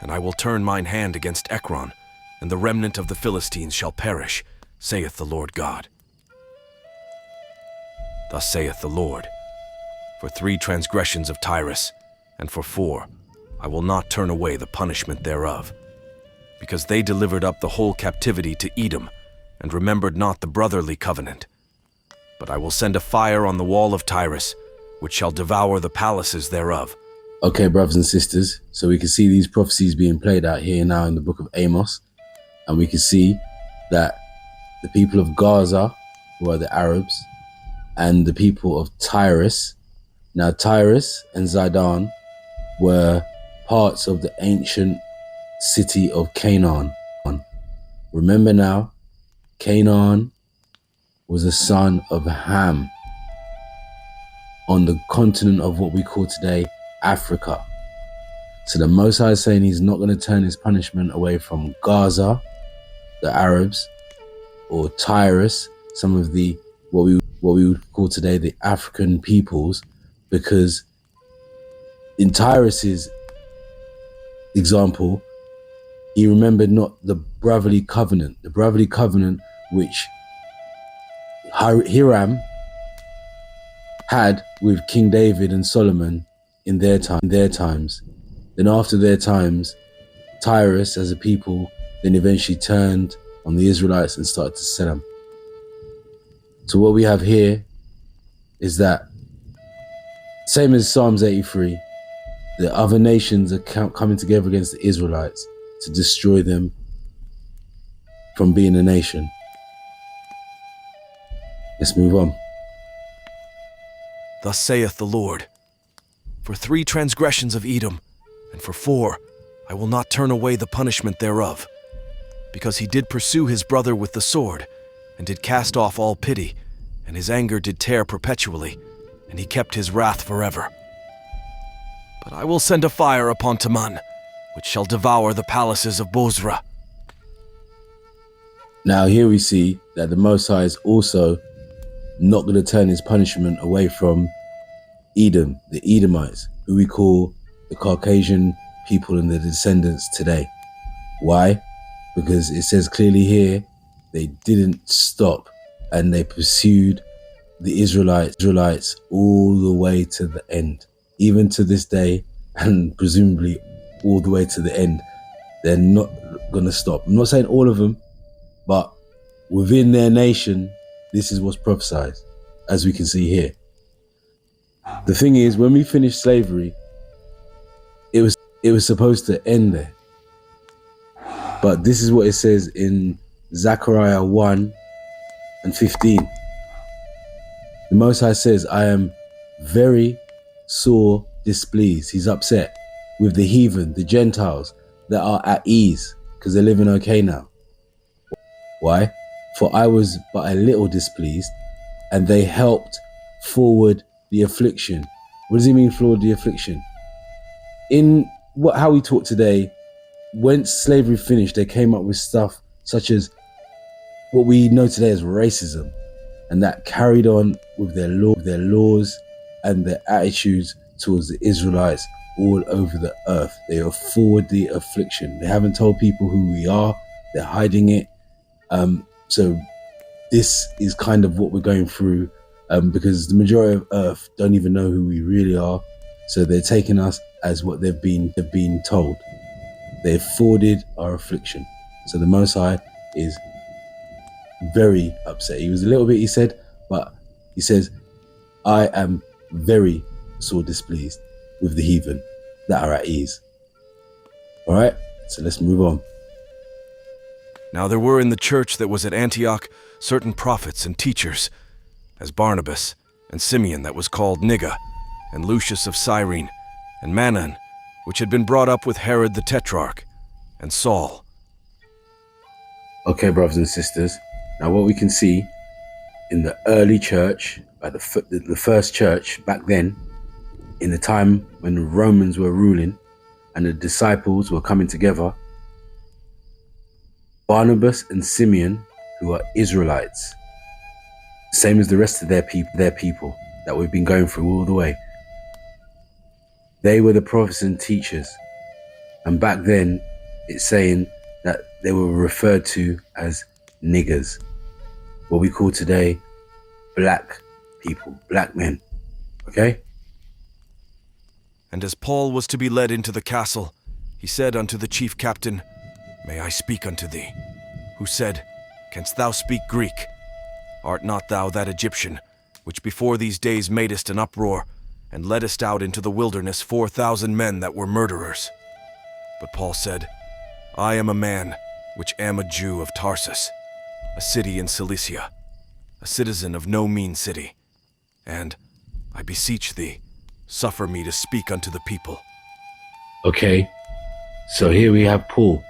And I will turn mine hand against Ekron, and the remnant of the Philistines shall perish, saith the Lord God. Thus saith the Lord, for 3 transgressions of Tyrus, and for 4, I will not turn away the punishment thereof, because they delivered up the whole captivity to Edom, and remembered not the brotherly covenant. But I will send a fire on the wall of Tyrus, which shall devour the palaces thereof. Okay, brothers and sisters, so we can see these prophecies being played out here now in the book of Amos, and we can see that the people of Gaza, who are the Arabs, and the people of Tyrus. Now Tyrus and Zidon were parts of the ancient city of Canaan. Remember now, Canaan was a son of Ham on the continent of what we call today Africa. So the Most High is saying he's not going to turn his punishment away from Gaza, the Arabs, or Tyrus, some of the what we would call today the African peoples, because in Tyrus's example, he remembered not the brotherly covenant which Hiram had with King David and Solomon in their times. Then after their times, Tyrus as a people then eventually turned on the Israelites and started to sell them. So what we have here is that, same as Psalms 83, the other nations are coming together against the Israelites to destroy them from being a nation. Let's move on. Thus saith the Lord, for 3 transgressions of Edom, and for 4, I will not turn away the punishment thereof, because he did pursue his brother with the sword, and did cast off all pity, and his anger did tear perpetually, and he kept his wrath forever. But I will send a fire upon Teman, which shall devour the palaces of Bozrah. Now here we see that the Most High is also not going to turn his punishment away from Edom, the Edomites, who we call the Caucasian people and their descendants today. Why? Because it says clearly here, they didn't stop and they pursued the Israelites all the way to the end. Even to this day, and presumably all the way to the end, they're not going to stop. I'm not saying all of them, but within their nation, this is what's prophesied, as we can see here. The thing is, when we finished slavery, it was supposed to end there. But this is what it says in Zechariah 1:15. The Most High says, I am very sore displeased. He's upset with the heathen, the Gentiles that are at ease because they're living okay now. Why? For I was but a little displeased, and they helped forward the affliction. What does he mean, forward the affliction? In how we talk today, when slavery finished, they came up with stuff such as what we know today as racism, and that carried on with their laws and their attitudes towards the Israelites all over the earth. They are forward the affliction. They haven't told people who we are. They're hiding it. So this is kind of what we're going through, because the majority of earth don't even know who we really are. So they're taking us as what they've been told. They've forwarded our affliction. So the Most High is very upset. He was a little bit, he said, but he says, I am very sore displeased with the heathen that are at ease. All right, so let's move on. Now there were in the church that was at Antioch certain prophets and teachers, as Barnabas, and Simeon that was called Niga, and Lucius of Cyrene, and Manan, which had been brought up with Herod the Tetrarch, and Saul, Okay, brothers and sisters. Now, what we can see in the early church, at the first church back then, in the time when the Romans were ruling and the disciples were coming together, Barnabas and Simeon, who are Israelites, same as the rest of their people that we've been going through all the way, they were the prophets and teachers. And back then, it's saying that they were referred to as niggers, what we call today black people, black men. Okay? And as Paul was to be led into the castle, he said unto the chief captain, May I speak unto thee? Who said, Canst thou speak Greek? Art not thou that Egyptian, which before these days madest an uproar, and leddest out into the wilderness 4,000 men that were murderers? But Paul said, I am a man which am a Jew of Tarsus, a city in Cilicia, a citizen of no mean city. And, I beseech thee, suffer me to speak unto the people. Okay, so here we have Paul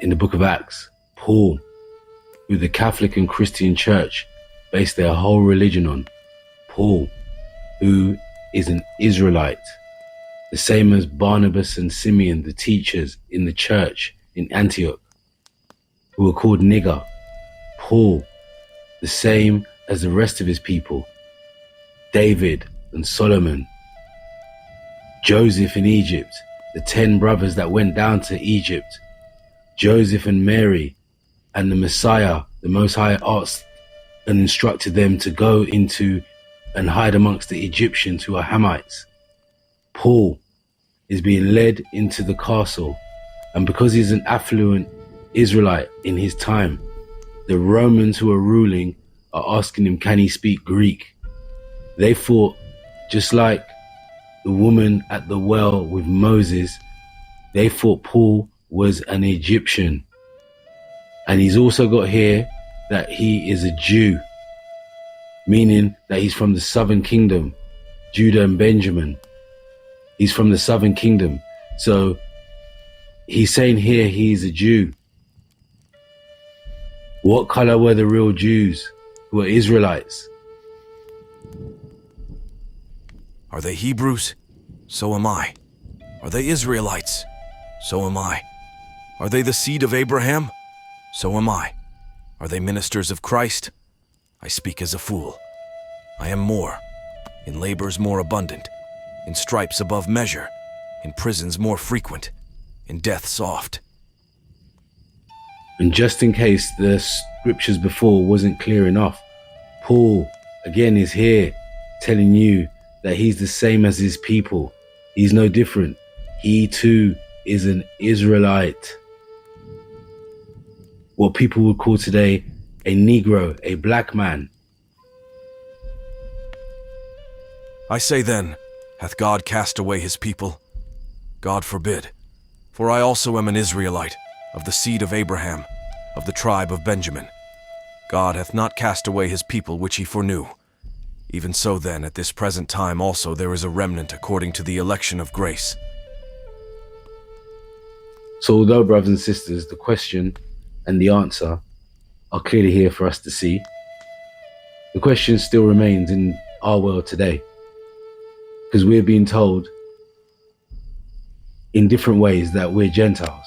in the book of Acts. Paul, who the Catholic and Christian Church based their whole religion on. Paul, who is an Israelite, the same as Barnabas and Simeon, the teachers in the church in Antioch, who were called nigger. Paul, the same as the rest of his people, David and Solomon, Joseph in Egypt, the 10 brothers that went down to Egypt, Joseph and Mary, and the Messiah, the Most High asked and instructed them to go into and hide amongst the Egyptians who are Hamites. Paul is being led into the castle, and because he's an affluent Israelite in his time, the Romans who are ruling are asking him, can he speak Greek? They thought, just like the woman at the well with Moses, they thought Paul was an Egyptian. And he's also got here that he is a Jew, meaning that he's from the southern kingdom, Judah and Benjamin. He's from the southern kingdom. So he's saying here he's a Jew. What color were the real Jews who were Israelites? Are they Hebrews? So am I. Are they Israelites? So am I. Are they the seed of Abraham? So am I. Are they ministers of Christ? I speak as a fool. I am more, in labors more abundant, in stripes above measure, in prisons more frequent, in deaths oft. And just in case the scriptures before wasn't clear enough, Paul again is here telling you that he's the same as his people. He's no different. He too is an Israelite. What people would call today a Negro, a black man. I say then, hath God cast away his people? God forbid. For I also am an Israelite, of the seed of Abraham, of the tribe of Benjamin. God hath not cast away his people which he foreknew. Even so then, at this present time also there is a remnant according to the election of grace. So although, brothers and sisters, the question and the answer are clearly here for us to see, the question still remains in our world today. Because we're being told in different ways that we're Gentiles.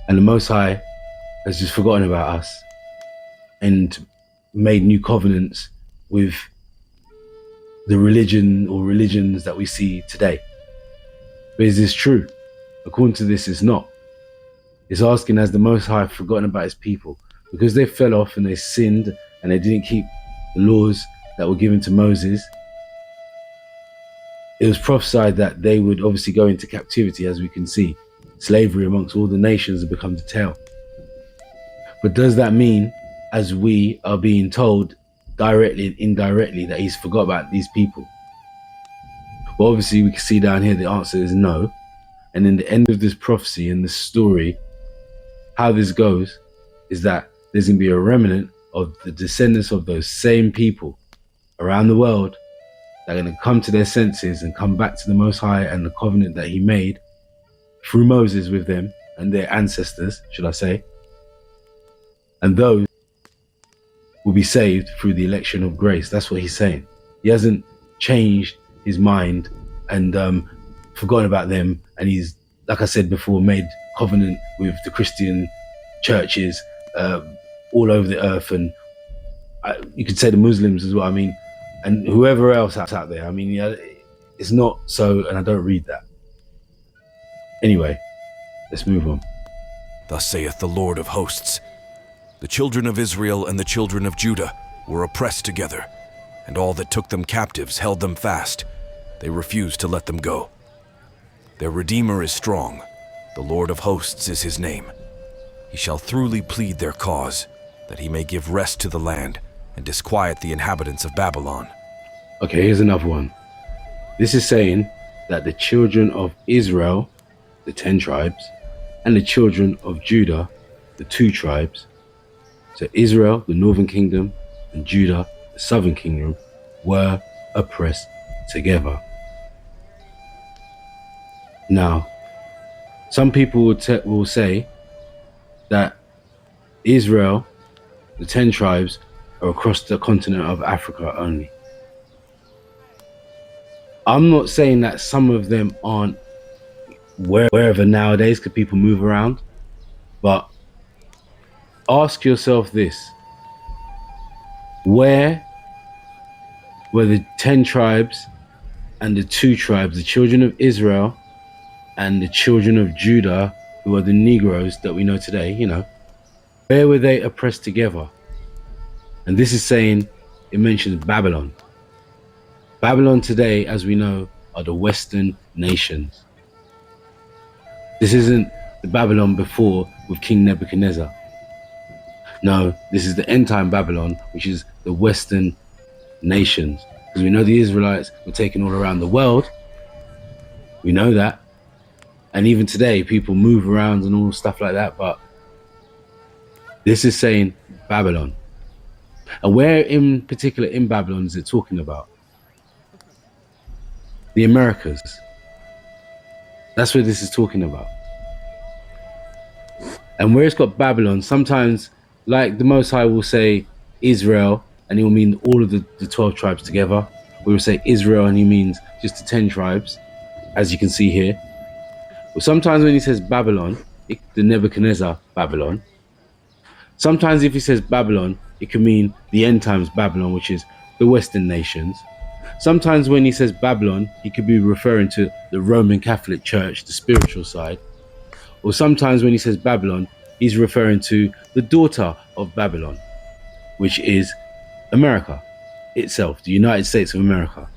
And the Most High has just forgotten about us and made new covenants with the religion or religions that we see today. But is this true? According to this, it's not. It's asking, has the Most High forgotten about his people? Because they fell off and they sinned and they didn't keep the laws that were given to Moses, it was prophesied that they would obviously go into captivity, as we can see. Slavery amongst all the nations has become the tale. But does that mean, as we are being told directly and indirectly, that he's forgot about these people? Well, obviously we can see down here the answer is no. And in the end of this prophecy and this story, how this goes is that there's going to be a remnant of the descendants of those same people around the world that are going to come to their senses and come back to the Most High and the covenant that he made through Moses with them and their ancestors, should I say. and those will be saved through the election of grace. That's what he's saying. He hasn't changed his mind and forgotten about them, and he's, like I said before, made covenant with the Christian churches all over the earth, and you could say the Muslims as well. I mean, and whoever else out there. I mean, yeah, it's not so, and I don't read that. Anyway, let's move on. Thus saith the Lord of hosts, the children of Israel and the children of Judah were oppressed together, and all that took them captives held them fast. They refused to let them go. Their Redeemer is strong. The Lord of hosts is his name. He shall throughly plead their cause, that he may give rest to the land and disquiet the inhabitants of Babylon. Okay, here's another one. This is saying that the children of Israel, the 10 tribes, and the children of Judah, the 2 tribes, so Israel, the northern kingdom, and Judah, the southern kingdom, were oppressed together. Now, some people will say that Israel, the 10 tribes, are across the continent of Africa only. I'm not saying that some of them aren't wherever nowadays, because people move around, but ask yourself this: where were the 10 tribes and the 2 tribes, the children of Israel and the children of Judah, who are the Negroes that we know today, where were they oppressed together? And this is saying, it mentions Babylon. Babylon today, as we know, are the Western nations. This isn't the Babylon before with King Nebuchadnezzar. No, this is the end time Babylon, which is the Western nations. Because we know the Israelites were taken all around the world. We know that. And even today, people move around and all stuff like that. But this is saying Babylon. And where in particular in Babylon is it talking about? The Americas. That's what this is talking about. And where it's got Babylon, sometimes, like the Most High will say Israel, and he will mean all of the 12 tribes together. We will say Israel, and he means just the 10 tribes, as you can see here. But sometimes when he says Babylon, the Nebuchadnezzar Babylon, sometimes if he says Babylon, it can mean the end times Babylon, which is the Western nations. Sometimes when he says Babylon, he could be referring to the Roman Catholic Church, the spiritual side. Or sometimes when he says Babylon, he's referring to the daughter of Babylon, which is America itself, the United States of America.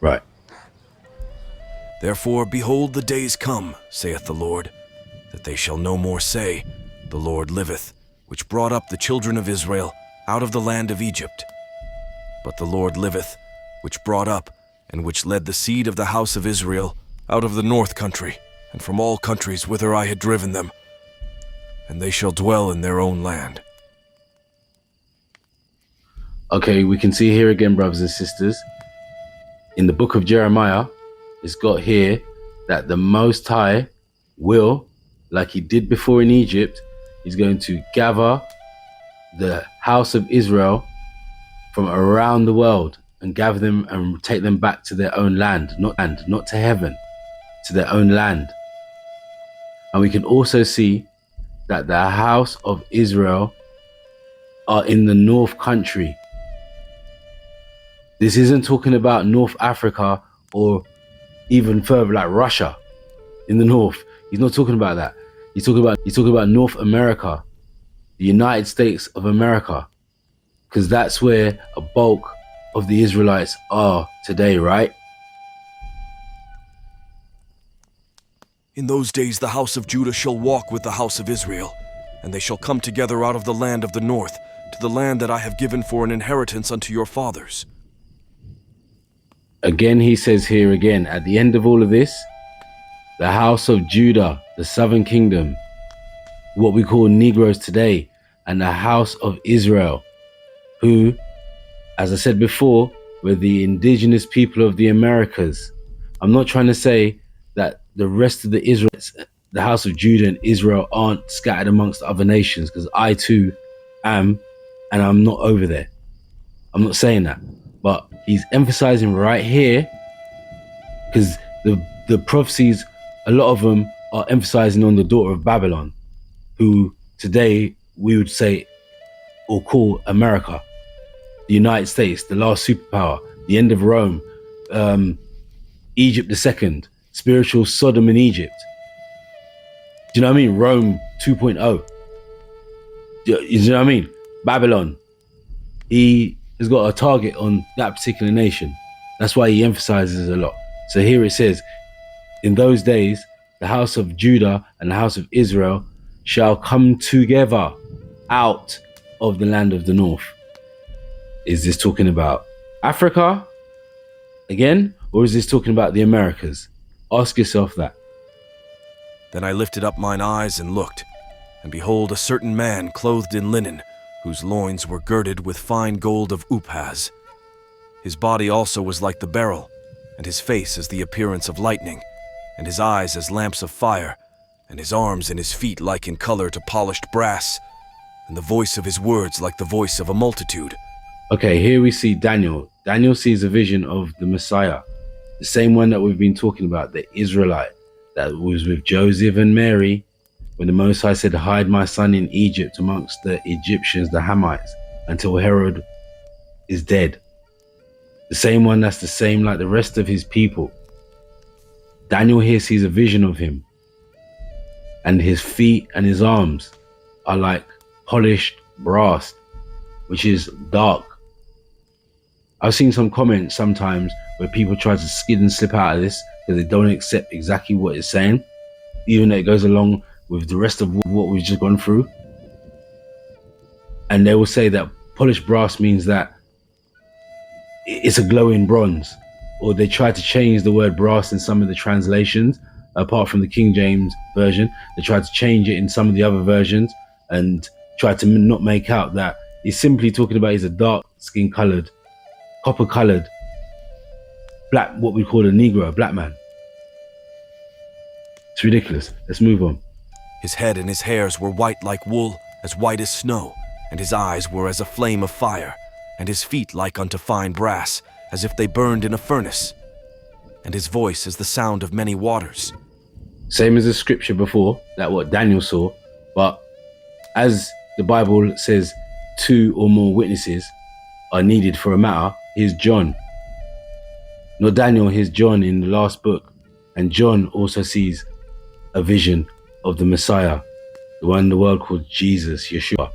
Right. Therefore, behold, the days come, saith the Lord, that they shall no more say, the Lord liveth, which brought up the children of Israel out of the land of Egypt. But the Lord liveth, which brought up, and which led the seed of the house of Israel out of the north country, and from all countries whither I had driven them, and they shall dwell in their own land. Okay, we can see here again, brothers and sisters, in the book of Jeremiah, it's got here that the Most High will, like he did before in Egypt, he's going to gather the house of Israel from around the world and gather them and take them back to their own land, not to heaven, to their own land. And we can also see that the house of Israel are in the North country. This isn't talking about North Africa or even further like Russia in the north. He's not talking about that. He's talking about North America, the United States of America, because that's where a bulk of the Israelites are today, right? In those days the house of Judah shall walk with the house of Israel, and they shall come together out of the land of the north, to the land that I have given for an inheritance unto your fathers. Again, he says here again, at the end of all of this, the house of Judah, the southern kingdom, what we call Negroes today, and the house of Israel, who, as I said before, were the indigenous people of the Americas. I'm not trying to say that the rest of the Israelites the house of Judah and Israel aren't scattered amongst other nations, because I too am, and I'm not over there. I'm not saying that, but he's emphasizing right here, because the prophecies, a lot of them are emphasizing on the daughter of Babylon, who today we would say or call America, the United States, the last superpower, the end of Rome, Egypt the second, spiritual Sodom in Egypt. Do you know what I mean? Rome 2.0. You know what I mean? Babylon. He has got a target on that particular nation. That's why he emphasizes a lot. So here it says, in those days, the house of Judah and the house of Israel shall come together out of the land of the north. Is this talking about Africa again? Or is this talking about the Americas? Ask yourself that. Then I lifted up mine eyes and looked, and behold, a certain man clothed in linen, whose loins were girded with fine gold of Uphaz. His body also was like the beryl, and his face as the appearance of lightning, and his eyes as lamps of fire, and his arms and his feet like in color to polished brass, and the voice of his words like the voice of a multitude. Okay, here we see Daniel. Daniel sees a vision of the Messiah, the same one that we've been talking about, the Israelite, that was with Joseph and Mary, when the Most High said, hide my son in Egypt amongst the Egyptians, the Hamites, until Herod is dead. The same one that's the same like the rest of his people. Daniel here sees a vision of him, and his feet and his arms are like polished brass, which is dark. I've seen some comments sometimes where people try to skid and slip out of this because they don't accept exactly what it's saying, even though it goes along with the rest of what we've just gone through. And they will say that polished brass means that it's a glowing bronze, or they try to change the word brass in some of the translations, apart from the King James version. They try to change it in some of the other versions and try to not make out that he's simply talking about he's a dark skin colored, copper colored, black, what we call a Negro, a black man. It's ridiculous. Let's move on. His head and his hairs were white like wool, as white as snow, and his eyes were as a flame of fire, and his feet like unto fine brass, as if they burned in a furnace, and his voice as the sound of many waters. Same as the scripture before, that what Daniel saw, but as the Bible says, 2 or more witnesses are needed for a matter. Here's John. Not Daniel, here's John in the last book. And John also sees a vision of the Messiah, the one the world called Jesus, Yeshua.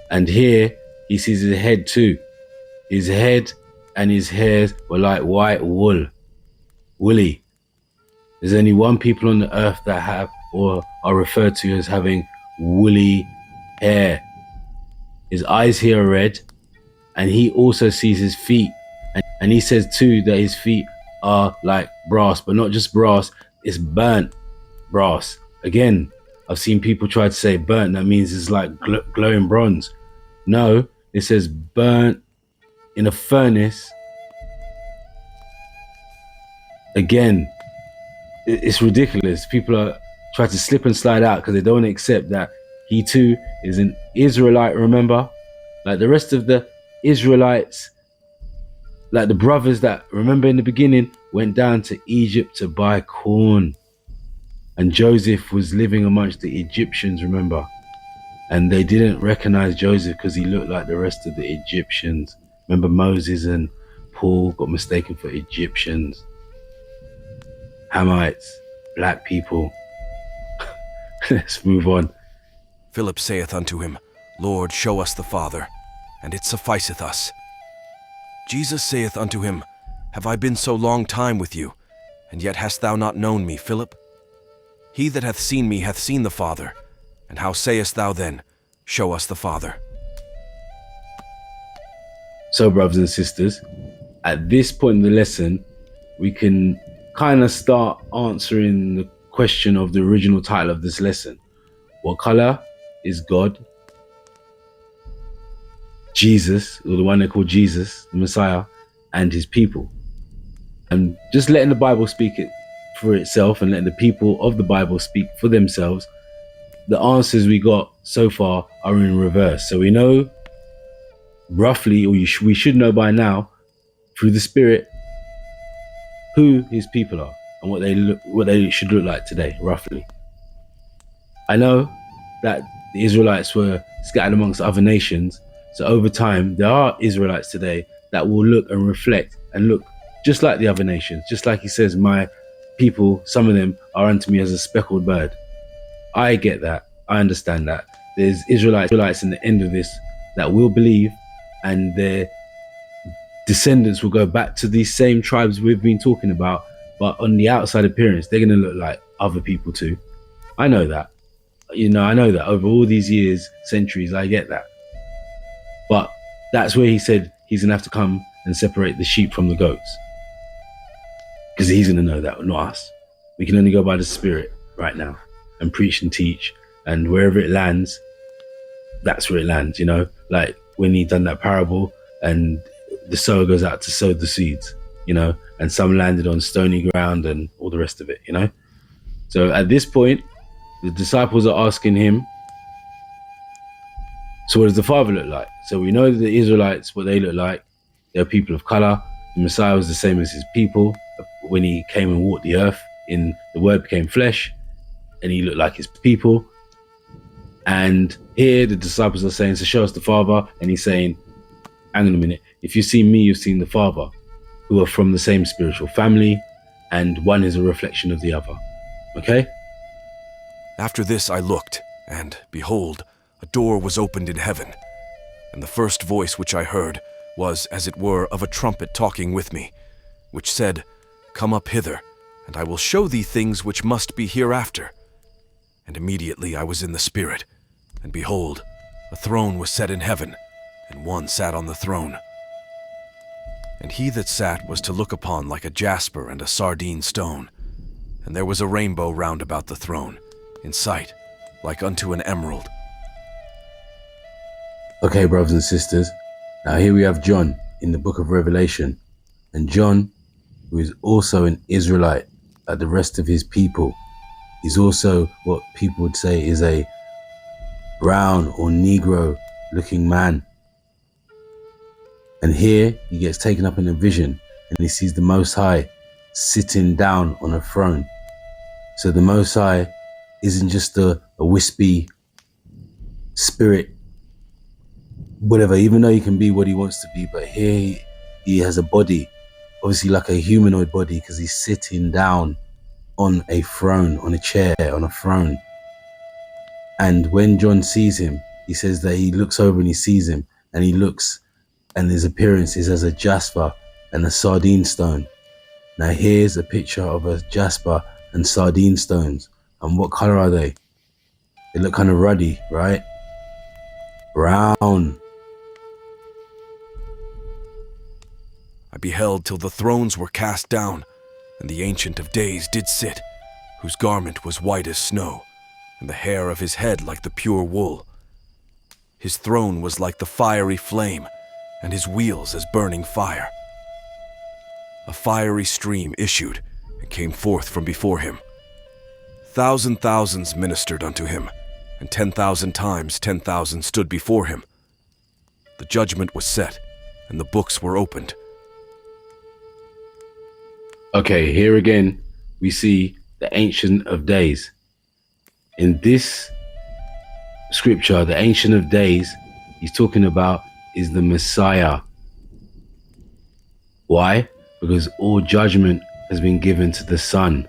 And here he sees his head too. His head and his hairs were like white wool, woolly. There's only one people on the earth that have or are referred to as having woolly hair. His eyes here are red, and he also sees his feet. And he says too that his feet are like brass, but not just brass, it's burnt brass. Again, I've seen people try to say burnt, that means it's like glowing bronze. No, it says burnt in a furnace. Again, it's ridiculous. People are trying to slip and slide out because they don't accept that he too is an Israelite, remember? Like the rest of the Israelites, like the brothers that, remember in the beginning, went down to Egypt to buy corn. And Joseph was living amongst the Egyptians, remember? And they didn't recognize Joseph because he looked like the rest of the Egyptians. Remember Moses and Paul got mistaken for Egyptians. Hamites, black people. Let's move on. Philip saith unto him, Lord, show us the Father, and it sufficeth us. Jesus saith unto him, Have I been so long time with you, and yet hast thou not known me, Philip? He that hath seen me hath seen the Father. And how sayest thou then, Show us the Father? So, brothers and sisters, at this point in the lesson, we can kind of start answering the question of the original title of this lesson. What color is God? Jesus, or the one they call Jesus, the Messiah, and his people. And just letting the Bible speak it for itself and let the people of the Bible speak for themselves, the answers we got so far are in reverse. So we know roughly, or we should know by now, through the Spirit, who his people are and what they should look like today, roughly. I know that the Israelites were scattered amongst other nations, so over time there are Israelites today that will look and reflect and look just like the other nations, just like he says, my people, some of them are unto me as a speckled bird. I get that, I understand that. There's Israelites in the end of this that will believe, and their descendants will go back to these same tribes we've been talking about, but on the outside appearance they're going to look like other people too. I know that. I know that over all these years, centuries, I get that. But that's where he said he's going to have to come and separate the sheep from the goats. Because he's going to know that, not us. We can only go by the Spirit right now and preach and teach. And wherever it lands, that's where it lands, Like when he done that parable and the sower goes out to sow the seeds, and some landed on stony ground and all the rest of it, So at this point, the disciples are asking him, so what does the Father look like? So we know that the Israelites, what they look like, they're people of color. The Messiah was the same as his people. When he came and walked the earth, the Word became flesh, and he looked like his people. And here the disciples are saying, so show us the Father. And he's saying, hang on a minute, if you've seen me, you've seen the Father, who are from the same spiritual family, and one is a reflection of the other. Okay? After this I looked, and, behold, a door was opened in heaven. And the first voice which I heard was, as it were, of a trumpet talking with me, which said, Come up hither, and I will show thee things which must be hereafter. And immediately I was in the Spirit, and behold, a throne was set in heaven, and one sat on the throne. And he that sat was to look upon like a jasper and a sardine stone, and there was a rainbow round about the throne, in sight, like unto an emerald. Okay, brothers and sisters, now here we have John in the book of Revelation, and John, who is also an Israelite like the rest of his people, is also what people would say is a brown or Negro looking man. And here he gets taken up in a vision and he sees the Most High sitting down on a throne. So the Most High isn't just a wispy spirit, whatever, even though he can be what he wants to be, but here he has a body, obviously like a humanoid body, because he's sitting down on a throne, on a chair, on a throne. And when John sees him, he says that he looks over and he sees him, and he looks, and his appearance is as a jasper and a sardine stone. Now here's a picture of a jasper and sardine stones. And what color are they? They look kind of ruddy, right? Brown. I beheld till the thrones were cast down, and the Ancient of Days did sit, whose garment was white as snow, and the hair of his head like the pure wool. His throne was like the fiery flame, and his wheels as burning fire. A fiery stream issued and came forth from before him. Thousands ministered unto him, and 10,000 times 10,000 stood before him. The judgment was set, and the books were opened. Okay, here again, we see the Ancient of Days. In this scripture, the Ancient of Days he's talking about is the Messiah. Why? Because all judgment has been given to the Son.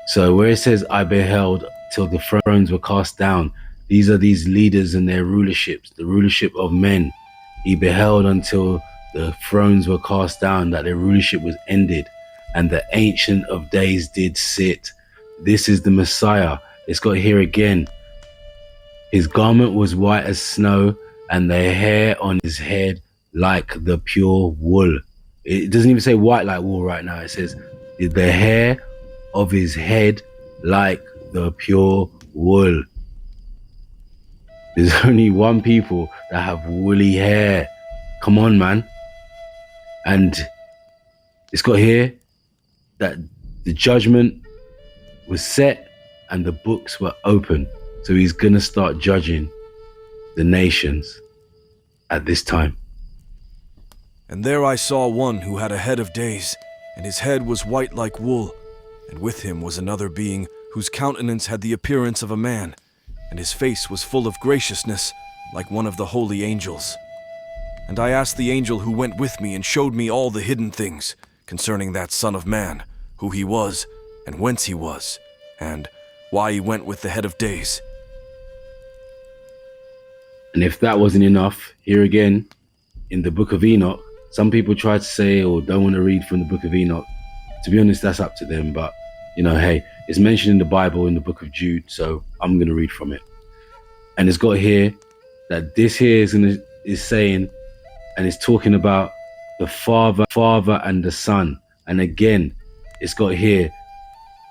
So where it says, I beheld till the thrones were cast down, these are these leaders and their rulerships, the rulership of men. He beheld until the thrones were cast down, that their rulership was ended, and the Ancient of Days did sit. This is the Messiah. It's got here again. His garment was white as snow, and the hair on his head like the pure wool. It doesn't even say white like wool right now. It says the hair of his head like the pure wool. There's only one people that have woolly hair. Come on, man. And it's got here that the judgment was set and the books were open. So he's going to start judging the nations at this time. And there I saw one who had a head of days, and his head was white like wool, and with him was another being whose countenance had the appearance of a man, and his face was full of graciousness, like one of the holy angels. And I asked the angel who went with me and showed me all the hidden things concerning that Son of Man, who he was, and whence he was, and why he went with the head of days. And if that wasn't enough, here again, in the book of Enoch, some people try to say or don't want to read from the book of Enoch. To be honest, that's up to them. But, hey, it's mentioned in the Bible in the book of Jude, so I'm going to read from it. And it's got here that this here is saying, and it's talking about the Father and the Son. And again, it's got here,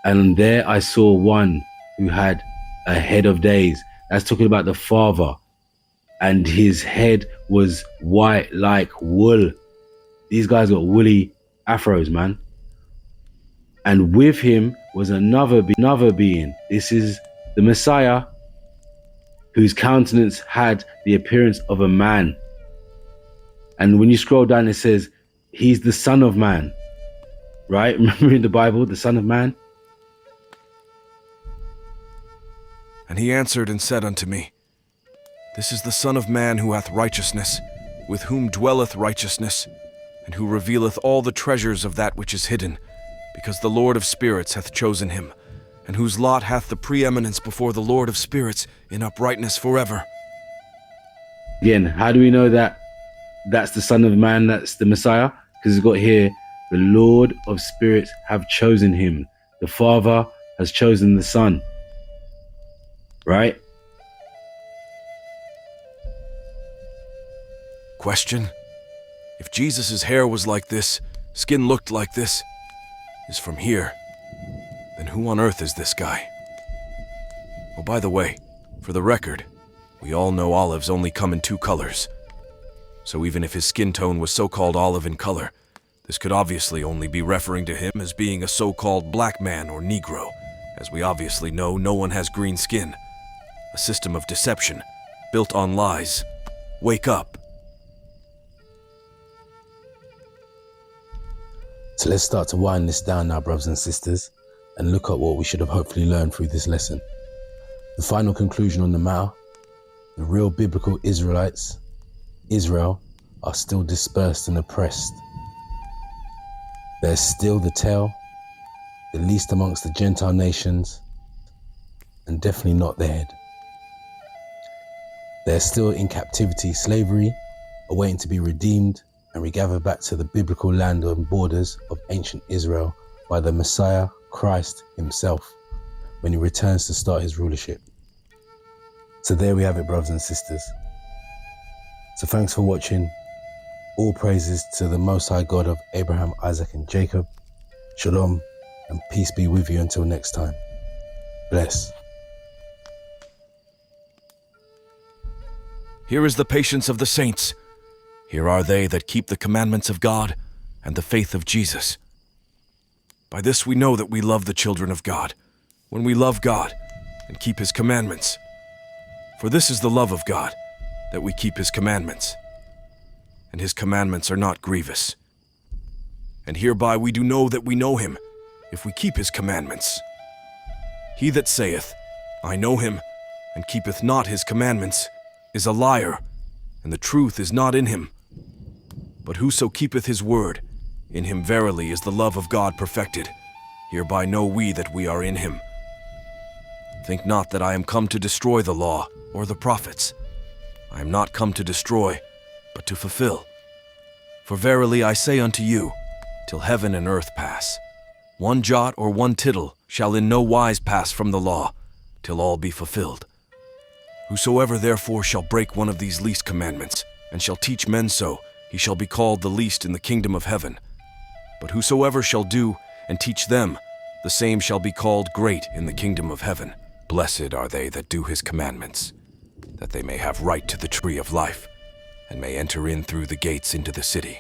and there I saw one who had a head of days. That's talking about the Father. And his head was white like wool. These guys got woolly afros, man. And with him was another being. This is the Messiah, whose countenance had the appearance of a man. And when you scroll down, it says, he's the Son of Man. Right? Remember in the Bible, the Son of Man? And he answered and said unto me, This is the Son of Man who hath righteousness, with whom dwelleth righteousness, and who revealeth all the treasures of that which is hidden, because the Lord of spirits hath chosen him, and whose lot hath the preeminence before the Lord of spirits in uprightness forever. Again, how do we know that that's the Son of Man, that's the Messiah? Because it's got here, the Lord of spirits have chosen him. The Father has chosen the Son. Right? Question: if Jesus' hair was like this, skin looked like this, is from here, then who on earth is this guy? Oh, by the way, for the record, we all know olives only come in 2 colors. So even if his skin tone was so-called olive in color, this could obviously only be referring to him as being a so-called black man or Negro. As we obviously know, no one has green skin. A system of deception, built on lies. Wake up. So let's start to wind this down now, brothers and sisters, and look at what we should have hopefully learned through this lesson. The final conclusion on the matter: the real biblical Israelites, Israel, are still dispersed and oppressed. They're still the tail, the least amongst the Gentile nations, and definitely not the head. They're still in captivity, slavery, awaiting to be redeemed and regathered back to the biblical land and borders of ancient Israel by the Messiah, Christ himself, when he returns to start his rulership. So there we have it, brothers and sisters. So thanks for watching. All praises to the Most High God of Abraham, Isaac, and Jacob. Shalom, and peace be with you until next time. Bless. Here is the patience of the saints. Here are they that keep the commandments of God and the faith of Jesus. By this we know that we love the children of God, when we love God and keep his commandments. For this is the love of God, that we keep his commandments. And his commandments are not grievous. And hereby we do know that we know him, if we keep his commandments. He that saith, I know him, and keepeth not his commandments, is a liar, and the truth is not in him. But whoso keepeth his word, in him verily is the love of God perfected. Hereby know we that we are in him. Think not that I am come to destroy the law or the prophets. I am not come to destroy, but to fulfill. For verily I say unto you, till heaven and earth pass, one jot or one tittle shall in no wise pass from the law, till all be fulfilled. Whosoever therefore shall break one of these least commandments, and shall teach men so, he shall be called the least in the kingdom of heaven. But whosoever shall do and teach them, the same shall be called great in the kingdom of heaven. Blessed are they that do his commandments, that they may have right to the tree of life, and may enter in through the gates into the city.